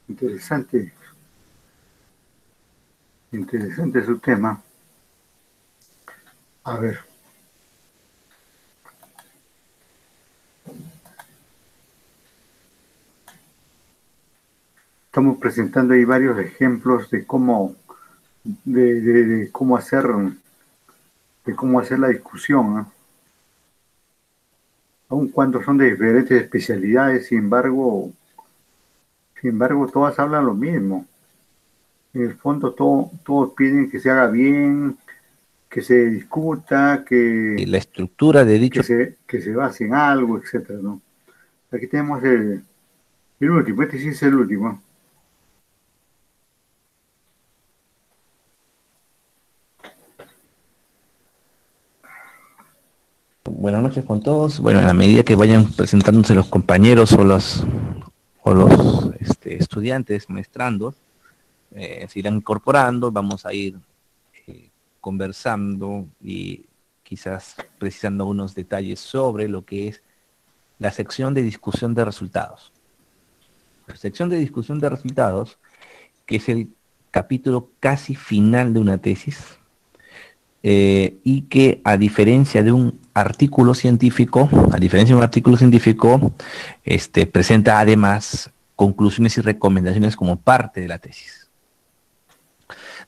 Interesante. Interesante su tema. A ver. Estamos presentando ahí varios ejemplos de cómo hacer la discusión, ¿no? Aun cuando son de diferentes especialidades, sin embargo, todas hablan lo mismo. En el fondo todos piden que se haga bien, que se discuta, que la estructura de dicho que se base en algo, etcétera, ¿no? Aquí tenemos el último, este sí es el último. Buenas noches con todos. Bueno, a la medida que vayan presentándose los compañeros o los estudiantes, maestrandos, se irán incorporando, vamos a ir conversando y quizás precisando unos detalles sobre lo que es la sección de discusión de resultados. La sección de discusión de resultados, que es el capítulo casi final de una tesis, y que a diferencia de un artículo científico, presenta además conclusiones y recomendaciones como parte de la tesis.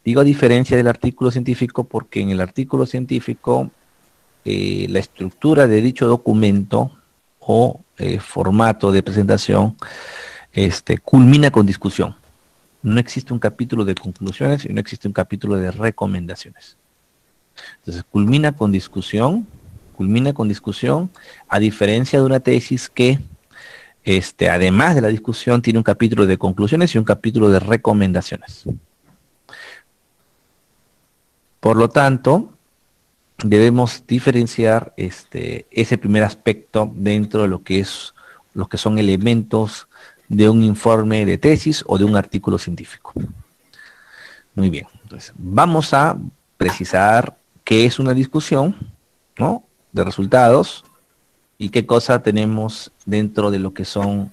Digo a diferencia del artículo científico porque en el artículo científico la estructura de dicho documento o formato de presentación culmina con discusión. No existe un capítulo de conclusiones y no existe un capítulo de recomendaciones. Entonces culmina con discusión, a diferencia de una tesis que además de la discusión tiene un capítulo de conclusiones y un capítulo de recomendaciones. Por lo tanto, debemos diferenciar ese primer aspecto dentro de lo que son elementos de un informe de tesis o de un artículo científico. Muy bien, entonces vamos a precisar qué es una discusión, ¿no?, de resultados y qué cosa tenemos dentro de lo que son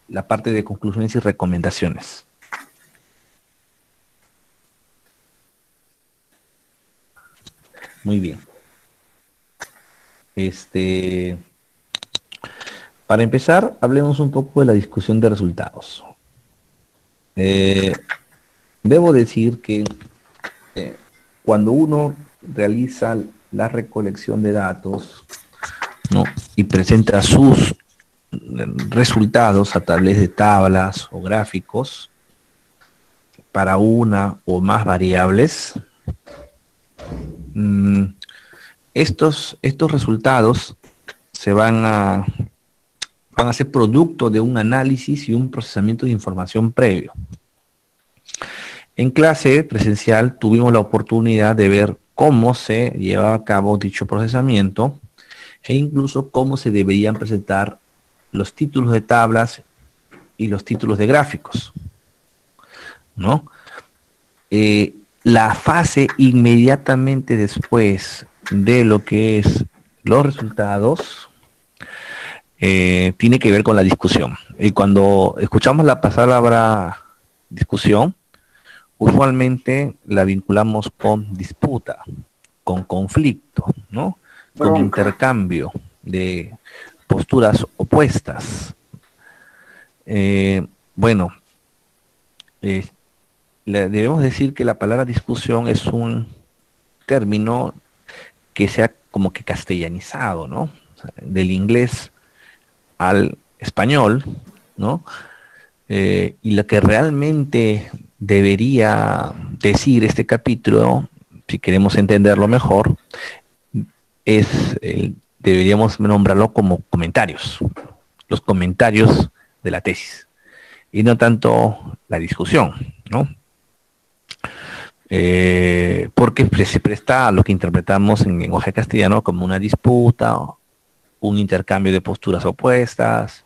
la parte de conclusiones y recomendaciones. Muy bien. Para empezar, hablemos un poco de la discusión de resultados. Debo decir que cuando uno realiza la recolección de datos, ¿no?, y presenta sus resultados a través de tablas o gráficos para una o más variables, estos resultados se van a ser producto de un análisis y un procesamiento de información previo. En clase presencial tuvimos la oportunidad de ver cómo se llevaba a cabo dicho procesamiento e incluso cómo se deberían presentar los títulos de tablas y los títulos de gráficos, ¿no? La fase inmediatamente después de lo que es los resultados tiene que ver con la discusión. Y cuando escuchamos la palabra discusión, usualmente la vinculamos con disputa, con conflicto, ¿no? Con intercambio de posturas opuestas. Bueno, debemos decir que la palabra discusión es un término que se ha como que castellanizado, ¿no? O sea, del inglés al español, ¿no? Y lo que realmente debería decir este capítulo, si queremos entenderlo mejor, es, deberíamos nombrarlo como comentarios, los comentarios de la tesis, y no tanto la discusión, ¿no? Porque se presta a lo que interpretamos en lenguaje castellano como una disputa, un intercambio de posturas opuestas,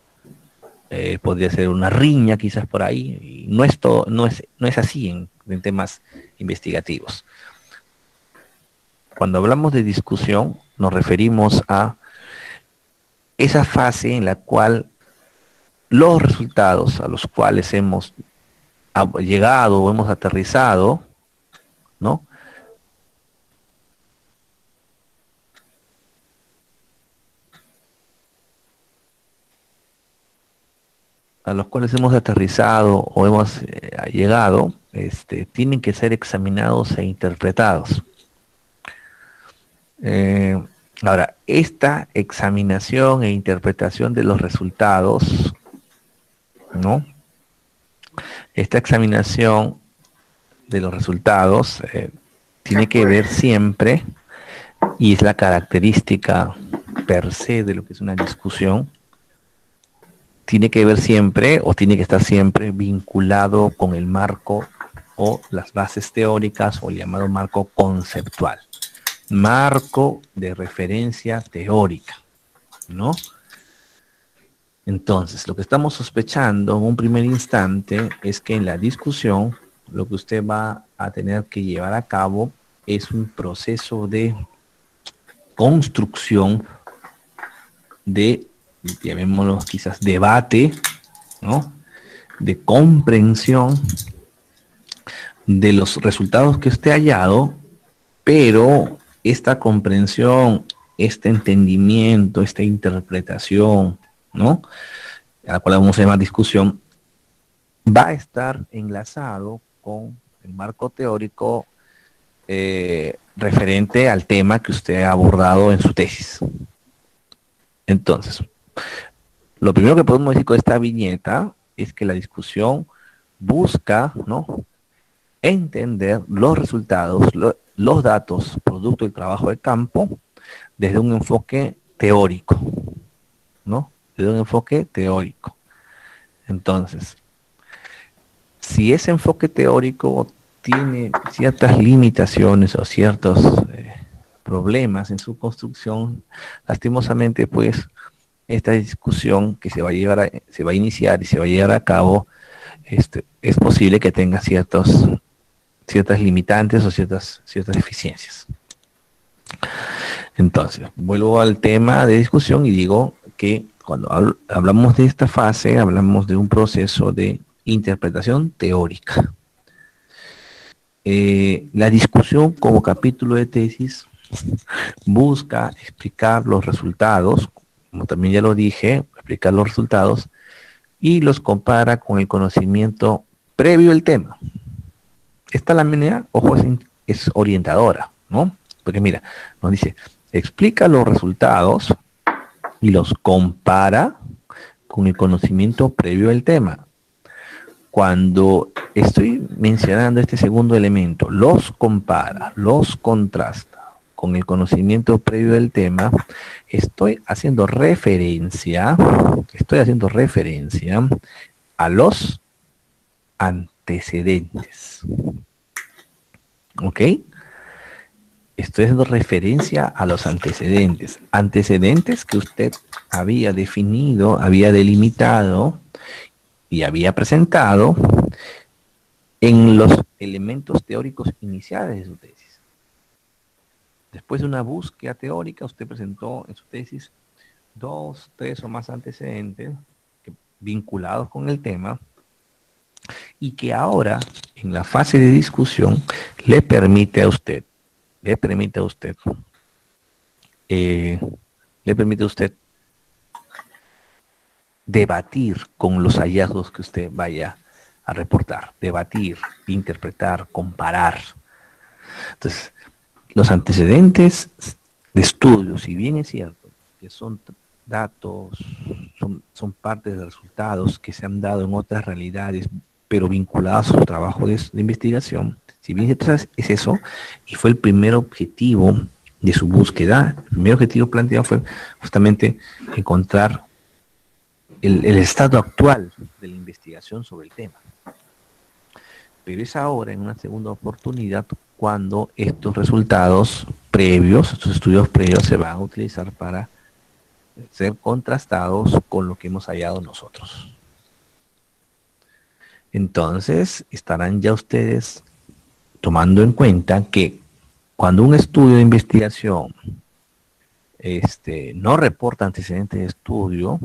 podría ser una riña quizás por ahí, y no es así en temas investigativos. Cuando hablamos de discusión, nos referimos a esa fase en la cual los resultados a los cuales hemos llegado o hemos aterrizado, ¿no? A los cuales hemos aterrizado o hemos llegado, tienen que ser examinados e interpretados. Ahora, esta examinación e interpretación de los resultados, ¿no? Esta examinación de los resultados tiene que ver siempre, y es la característica per se de lo que es una discusión, tiene que ver siempre o tiene que estar siempre vinculado con el marco o las bases teóricas o el llamado marco conceptual. Marco de referencia teórica, ¿no? Entonces, lo que estamos sospechando en un primer instante es que en la discusión lo que usted va a tener que llevar a cabo es un proceso de construcción de, llamémoslo quizás, debate, ¿no? De comprensión de los resultados que usted ha hallado, pero esta comprensión, este entendimiento, esta interpretación, ¿no? A la cual vamos a llamar discusión, va a estar enlazado con el marco teórico referente al tema que usted ha abordado en su tesis. Entonces, lo primero que podemos decir con esta viñeta es que la discusión busca, ¿no?, entender los resultados, los datos, producto del trabajo de campo, desde un enfoque teórico, ¿no? Desde un enfoque teórico. Entonces, si ese enfoque teórico tiene ciertas limitaciones o ciertos problemas en su construcción, lastimosamente, pues, esta discusión que se va a iniciar y se va a llevar a cabo, es posible que tenga ciertas limitantes o ciertas deficiencias. Entonces, vuelvo al tema de discusión y digo que cuando hablamos de esta fase, hablamos de un proceso de interpretación teórica. La discusión como capítulo de tesis busca explicar los resultados, como también ya lo dije, explicar los resultados, y los compara con el conocimiento previo al tema. Esta lámina, ojo, es orientadora, ¿no? Porque mira, nos dice, explica los resultados y los compara con el conocimiento previo al tema. Cuando estoy mencionando este segundo elemento, los compara, los contrasta con el conocimiento previo del tema, estoy haciendo referencia a los antecedentes. ¿Ok? Estoy haciendo referencia a los antecedentes. Antecedentes que usted había definido, había delimitado y había presentado en los elementos teóricos iniciales de su tesis. Después de una búsqueda teórica, usted presentó en su tesis 2, 3 o más antecedentes vinculados con el tema y que ahora en la fase de discusión le permite a usted debatir con los hallazgos que usted vaya a reportar, debatir, interpretar, comparar. Entonces, los antecedentes de estudios, si bien es cierto que son datos, son partes de resultados que se han dado en otras realidades, pero vinculados a su trabajo de investigación, si bien detrás es eso, y fue el primer objetivo de su búsqueda, el primer objetivo planteado fue justamente encontrar el estado actual de la investigación sobre el tema. Pero es ahora, en una segunda oportunidad, cuando estos resultados previos, estos estudios previos se van a utilizar para ser contrastados con lo que hemos hallado nosotros. Entonces, estarán ya ustedes tomando en cuenta que cuando un estudio de investigación no reporta antecedentes de estudio,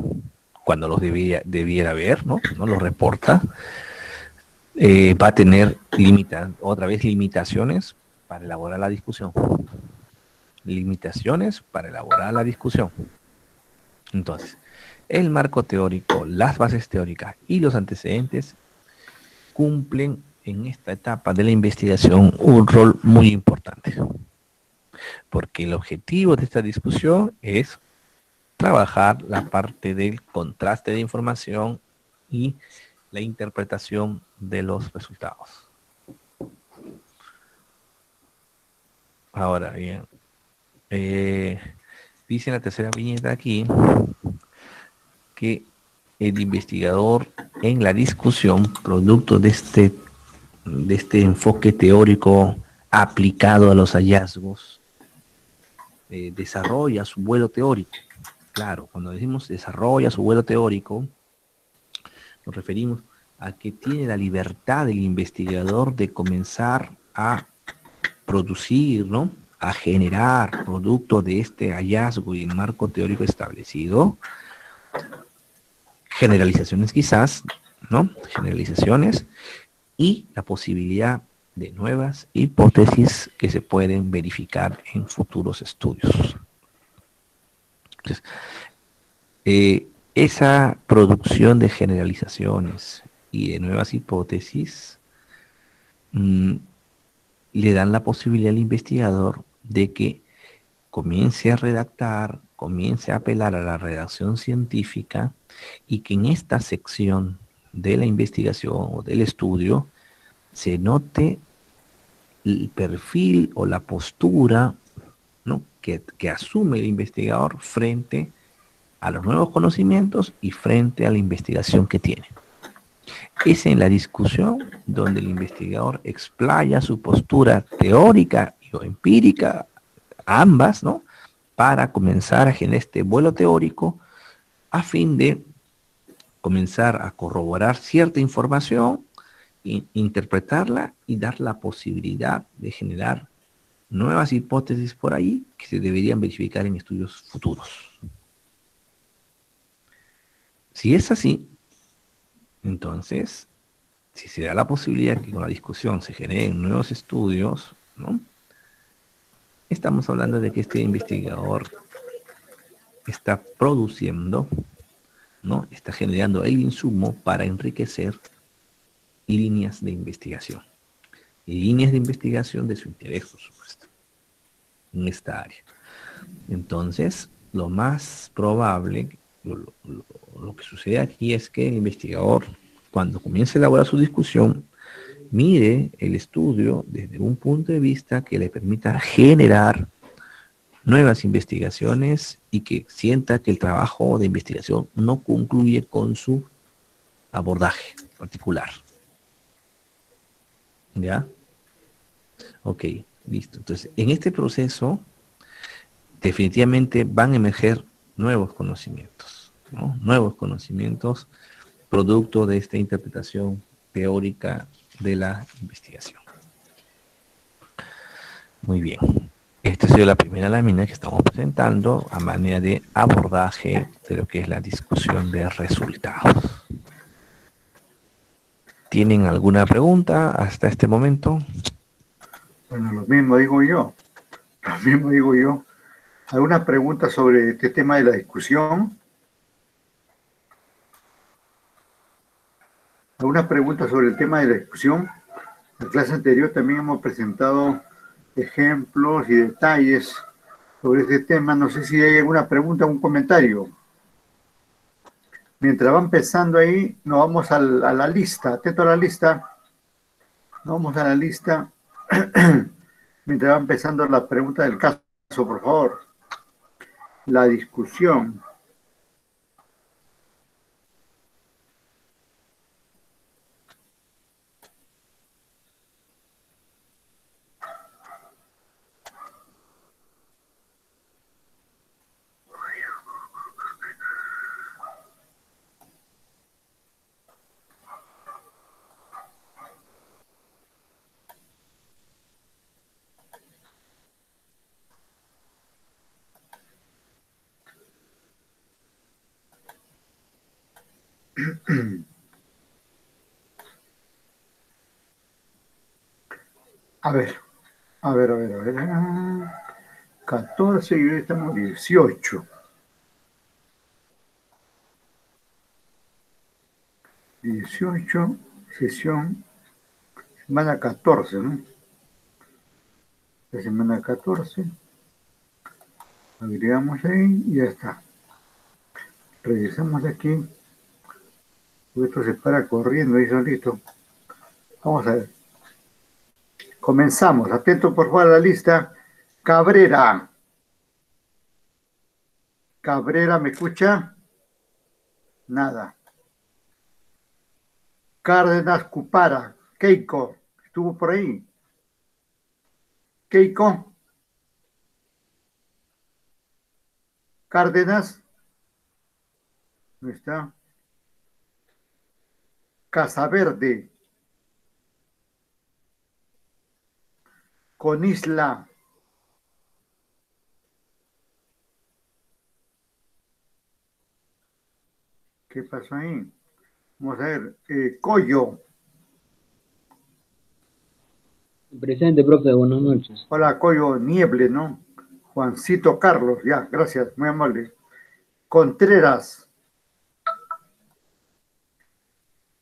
cuando los debiera haber, ¿no? No los reporta, va a tener limitaciones para elaborar la discusión. Limitaciones para elaborar la discusión. Entonces, el marco teórico, las bases teóricas y los antecedentes cumplen en esta etapa de la investigación un rol muy importante. Porque el objetivo de esta discusión es trabajar la parte del contraste de información y la interpretación de los resultados. Ahora bien, dice en la tercera viñeta aquí que el investigador en la discusión, producto de este enfoque teórico aplicado a los hallazgos, desarrolla su vuelo teórico. Claro, cuando decimos desarrolla su vuelo teórico, nos referimos a que tiene la libertad del investigador de comenzar a producir, ¿no? A generar producto de este hallazgo y el marco teórico establecido, generalizaciones quizás, ¿no? Generalizaciones y la posibilidad de nuevas hipótesis que se pueden verificar en futuros estudios. Entonces, esa producción de generalizaciones y de nuevas hipótesis le dan la posibilidad al investigador de que comience a redactar, comience a apelar a la redacción científica y que en esta sección de la investigación o del estudio se note el perfil o la postura, ¿no? que asume el investigador frente a los nuevos conocimientos y frente a la investigación que tiene. Es en la discusión donde el investigador explaya su postura teórica o empírica, ambas, ¿no? Para comenzar a generar este vuelo teórico a fin de comenzar a corroborar cierta información, interpretarla y dar la posibilidad de generar nuevas hipótesis por ahí que se deberían verificar en estudios futuros. Si es así, entonces, si se da la posibilidad que con la discusión se generen nuevos estudios, ¿no? Estamos hablando de que este investigador está produciendo, ¿no? Está generando el insumo para enriquecer líneas de investigación. Y líneas de investigación de su interés, por supuesto, en esta área. Entonces, lo más probable, lo que sucede aquí es que el investigador, cuando comience a elaborar su discusión, mire el estudio desde un punto de vista que le permita generar nuevas investigaciones y que sienta que el trabajo de investigación no concluye con su abordaje particular. ¿Ya? Ok, listo. Entonces, en este proceso, definitivamente van a emerger nuevos conocimientos, ¿no? Nuevos conocimientos producto de esta interpretación teórica de la investigación. Muy bien. Esta ha sido la primera lámina que estamos presentando a manera de abordaje de lo que es la discusión de resultados. ¿Tienen alguna pregunta hasta este momento? Bueno, lo mismo digo yo. Lo mismo digo yo. ¿Alguna pregunta sobre este tema de la discusión? ¿Alguna pregunta sobre el tema de la discusión? En la clase anterior también hemos presentado ejemplos y detalles sobre este tema. No sé si hay alguna pregunta o un comentario. Mientras van pensando ahí, nos vamos a la lista. Atento a la lista. Nos vamos a la lista. Mientras van empezando las preguntas del caso, por favor. La discusión. A ver. 14 y hoy estamos 18. 18, sesión, semana 14, ¿no? La semana 14. Agregamos ahí y ya está. Regresamos aquí. Esto se para corriendo ahí solito. Vamos a ver. Comenzamos. Atento por favor a la lista. Cabrera. Cabrera, ¿me escucha? Nada. Cárdenas Cupara. Keiko. ¿Estuvo por ahí? Keiko. Cárdenas. ¿No está? Casaverde. Conisla. ¿Qué pasó ahí? Vamos a ver. Coyo. Presente, profe, buenas noches. Hola, Coyo Nieble, ¿no? Juancito Carlos, ya, gracias, muy amable. Contreras.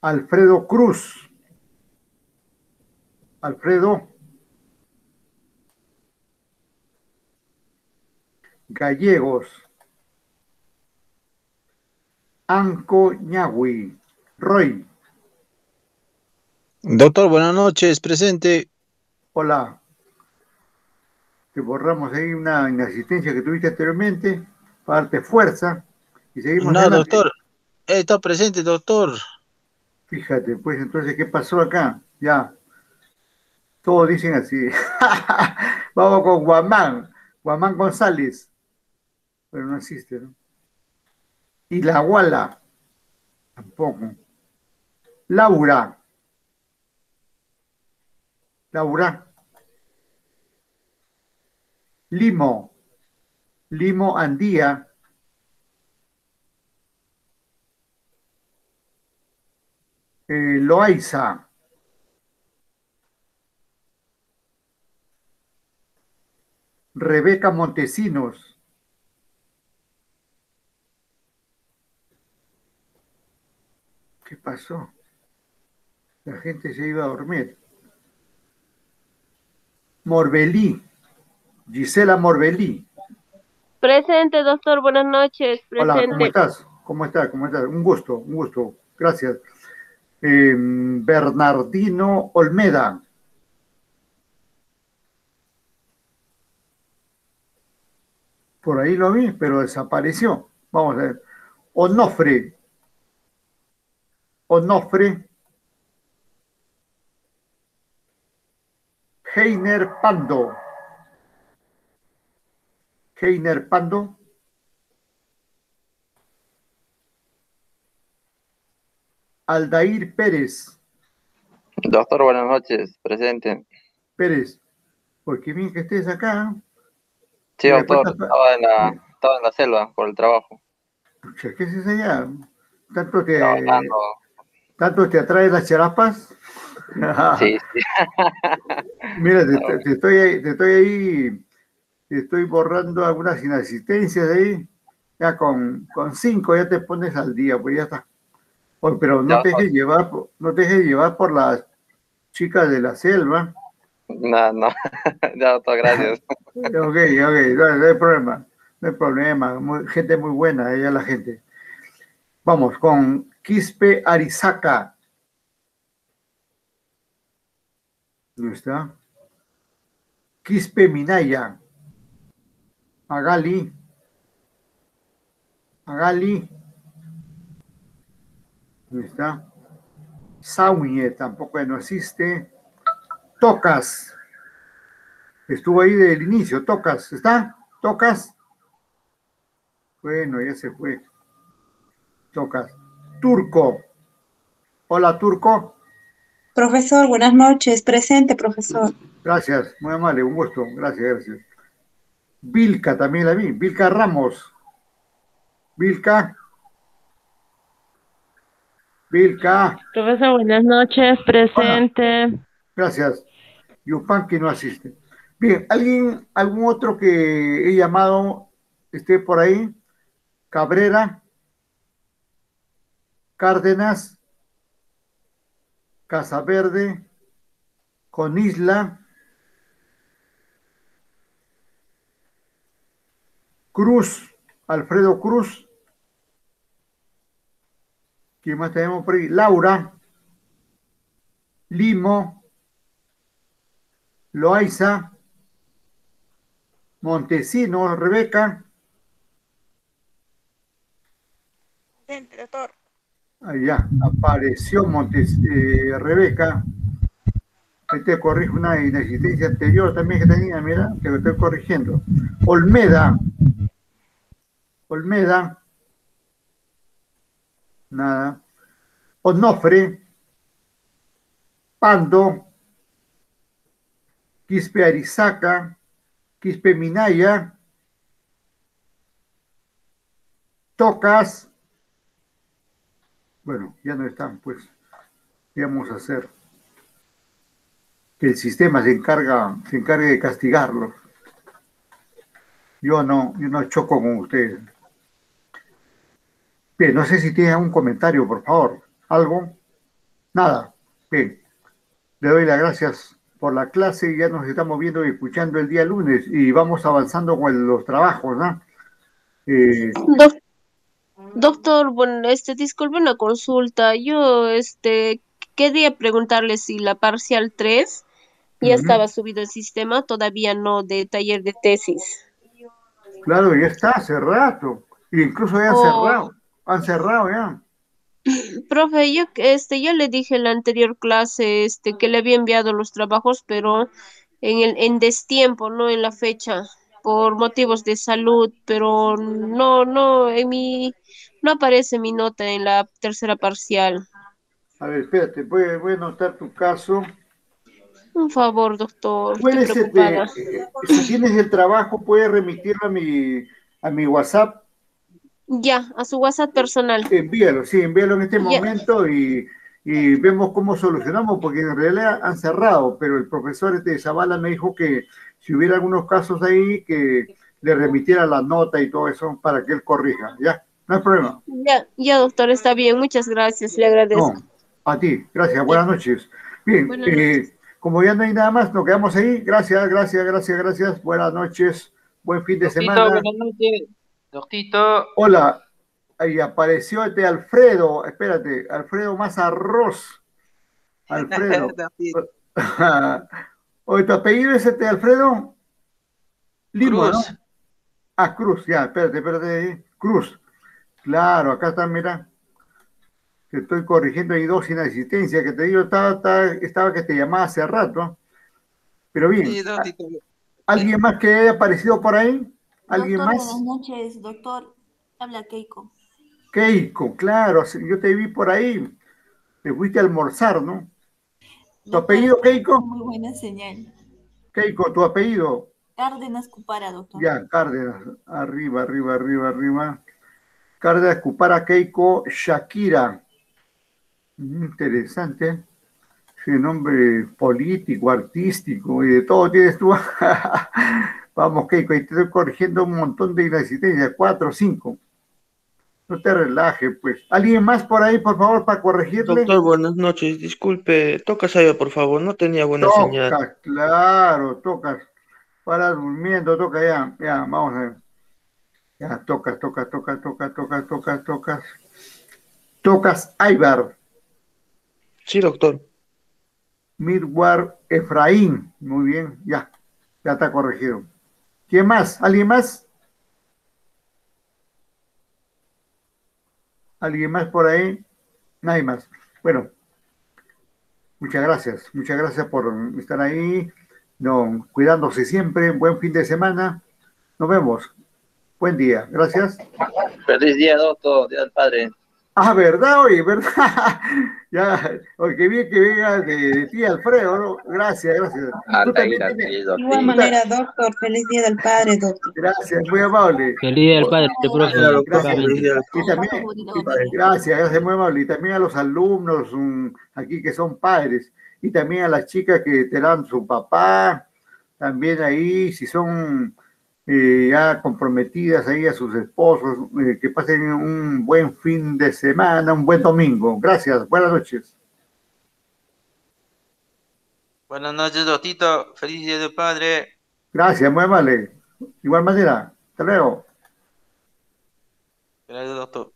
Alfredo Cruz. Alfredo. Gallegos. Anco Ñagüi. Roy. Doctor, buenas noches, presente. Hola. Te borramos ahí una inasistencia que tuviste anteriormente para darte fuerza y seguimos No, adelante. doctor, está presente, doctor. Fíjate, pues entonces, ¿qué pasó acá? Ya, todos dicen así. Vamos con Guamán González. Pero no existe, ¿no? Y la Guala, tampoco. Laura. Limo Andía. Loaiza. Rebeca Montesinos. ¿Qué pasó? La gente se iba a dormir. Morbelí. Gisela Morbelí. Presente, doctor, buenas noches. Hola, ¿cómo Presente. estás? ¿Cómo estás? Un gusto. Gracias. Bernardino Olmeda. Por ahí lo vi, pero desapareció. Vamos a ver. Onofre. Heiner Pando. Aldair Pérez. Doctor, buenas noches, presente. Pérez, porque bien que estés acá, Sí, Y después, doctor, estaba en la selva por el trabajo, pucha, ¿qué es eso ya? ¿Tanto trabajando. te atrae las charapas? Sí, sí. Mira, te estoy borrando algunas inasistencias ahí. Ya con 5 ya te pones al día, pues ya está. Oye, pero Ya, no te dejes llevar, no te dejes llevar por las chicas de la selva. no, no, ya, doctor, gracias. Ok, no hay problema, no hay problema. Gente muy buena, ella la gente. Vamos con Quispe Arizaca. ¿Dónde está? Quispe Minaya. Magali. ¿Dónde está? Sauñe, tampoco no existe. Tocas. Estuvo ahí del inicio. Tocas. ¿Está? Tocas. Bueno, ya se fue. Tocas. Turco. Hola, Turco. Profesor, buenas noches. Presente, profesor. Gracias, muy amable, un gusto. Gracias. Vilca también la vi. Vilca Ramos. Vilca. Profesor, buenas noches, presente. Gracias. Yupanqui no asiste. Bien, algún otro que he llamado esté por ahí? Cabrera, Cárdenas, Casaverde, Conisla, Cruz, Alfredo Cruz. ¿Quién más tenemos por ahí? Laura, Limo, Loaiza, Montesino, Rebeca. Doctor. Allá, apareció Rebeca. Ahí te corrijo una inexistencia anterior también que tenía, mira, que lo estoy corrigiendo. Olmeda. Nada. Onofre. Pando. Quispe Arizaca. Quispe Minaya. Tocas. Bueno, ya no están, pues. ¿Qué vamos a hacer? Que el sistema se encargue de castigarlos. Yo no choco con ustedes. Bien, no sé si tienen algún comentario, por favor. ¿Algo? Nada. Bien, le doy las gracias por la clase y ya nos estamos viendo y escuchando el día lunes y vamos avanzando con los trabajos, ¿no? Doctor, bueno, disculpe una consulta. Yo, quería preguntarle si la parcial 3 ya estaba subido el sistema, todavía no, de taller de tesis. Claro, ya está, hace rato. Incluso ya han cerrado ya. Profe, yo le dije en la anterior clase, que le había enviado los trabajos, pero en destiempo, no en la fecha, por motivos de salud, pero no, no aparece mi nota en la tercera parcial. A ver, espérate, voy a anotar tu caso. Un favor, doctor, estoy Puedes, preocupada. si tienes el trabajo, puedes remitirlo a mi WhatsApp. Ya, a su WhatsApp personal. Envíalo en este momento y vemos cómo solucionamos, porque en realidad han cerrado, pero el profesor Zavala me dijo que si hubiera algunos casos ahí, que le remitiera la nota y todo eso para que él corrija, ¿ya? No hay problema. Ya, doctor, está bien, muchas gracias, le agradezco. No, a ti, gracias, buenas noches. Bien, Buenas noches. Como ya no hay nada más, nos quedamos ahí. Gracias, buenas noches, buen fin de semana. Buenas noches, doctito. Hola, ahí apareció Alfredo, espérate, Alfredo más arroz. Alfredo. Oye, ¿tu apellido es Alfredo? Lima, Cruz. ¿no? Ah, Cruz, ya, espérate, Cruz. Claro, acá está, mira. Te estoy corrigiendo, hay 2 inasistencias, que te digo, estaba que te llamaba hace rato. Pero bien, Sí, doctito. ¿alguien más que haya aparecido por ahí? ¿Alguien Doctor, más? buenas noches, doctor. Habla Keiko. Keiko, claro, yo te vi por ahí. Te fuiste a almorzar, ¿no? ¿Tu apellido, Keiko? Muy buena señal. Keiko, ¿tu apellido? Cárdenas Cupara, doctor. Ya, Cárdenas. Arriba, arriba, arriba, arriba. Cárdenas, Cupara, Keiko, Shakira. Interesante. Sí, nombre político, artístico y de todo tienes tú. Vamos, Keiko, y te estoy corrigiendo un montón de inasistencias, 4, 5. No te relajes, pues. ¿Alguien más por ahí, por favor, para corregirle? Doctor, buenas noches. Disculpe, toca Sayo, por favor. No tenía buena señal. Tocas, claro, tocas. Para durmiendo, toca ya. Ya, vamos a ver. Ya, tocas, tocas, tocas, tocas, tocas, tocas, tocas. Tocas, Aybar. Sí, doctor. Mirwar Efraín. Muy bien, ya. Ya está corregido. ¿Quién más? ¿Alguien más? ¿Alguien más por ahí? Nadie más. Bueno, muchas gracias. Muchas gracias por estar ahí. No, cuidándose siempre. Buen fin de semana. Nos vemos. Buen día. Gracias. Feliz día, doctor, Día del Padre. Ah, ¿verdad? Oye, ¿verdad? Ya, oye, qué bien que vengas de ti, Alfredo, ¿no? Gracias, gracias. Tú también tienes... De igual manera, doctor, feliz Día del Padre, doctor. Gracias, muy amable. Feliz Día del Padre, profe. Gracias. Y también, gracias, gracias, muy amable. Y también a los alumnos aquí que son padres. Y también a las chicas que te dan su papá. También ahí, si son ya comprometidas ahí a sus esposos, que pasen un buen fin de semana, un buen domingo. Gracias, buenas noches. Buenas noches, doctito. Feliz Día del Padre. Gracias, muy amable. De igual manera, hasta luego. Gracias, doctor.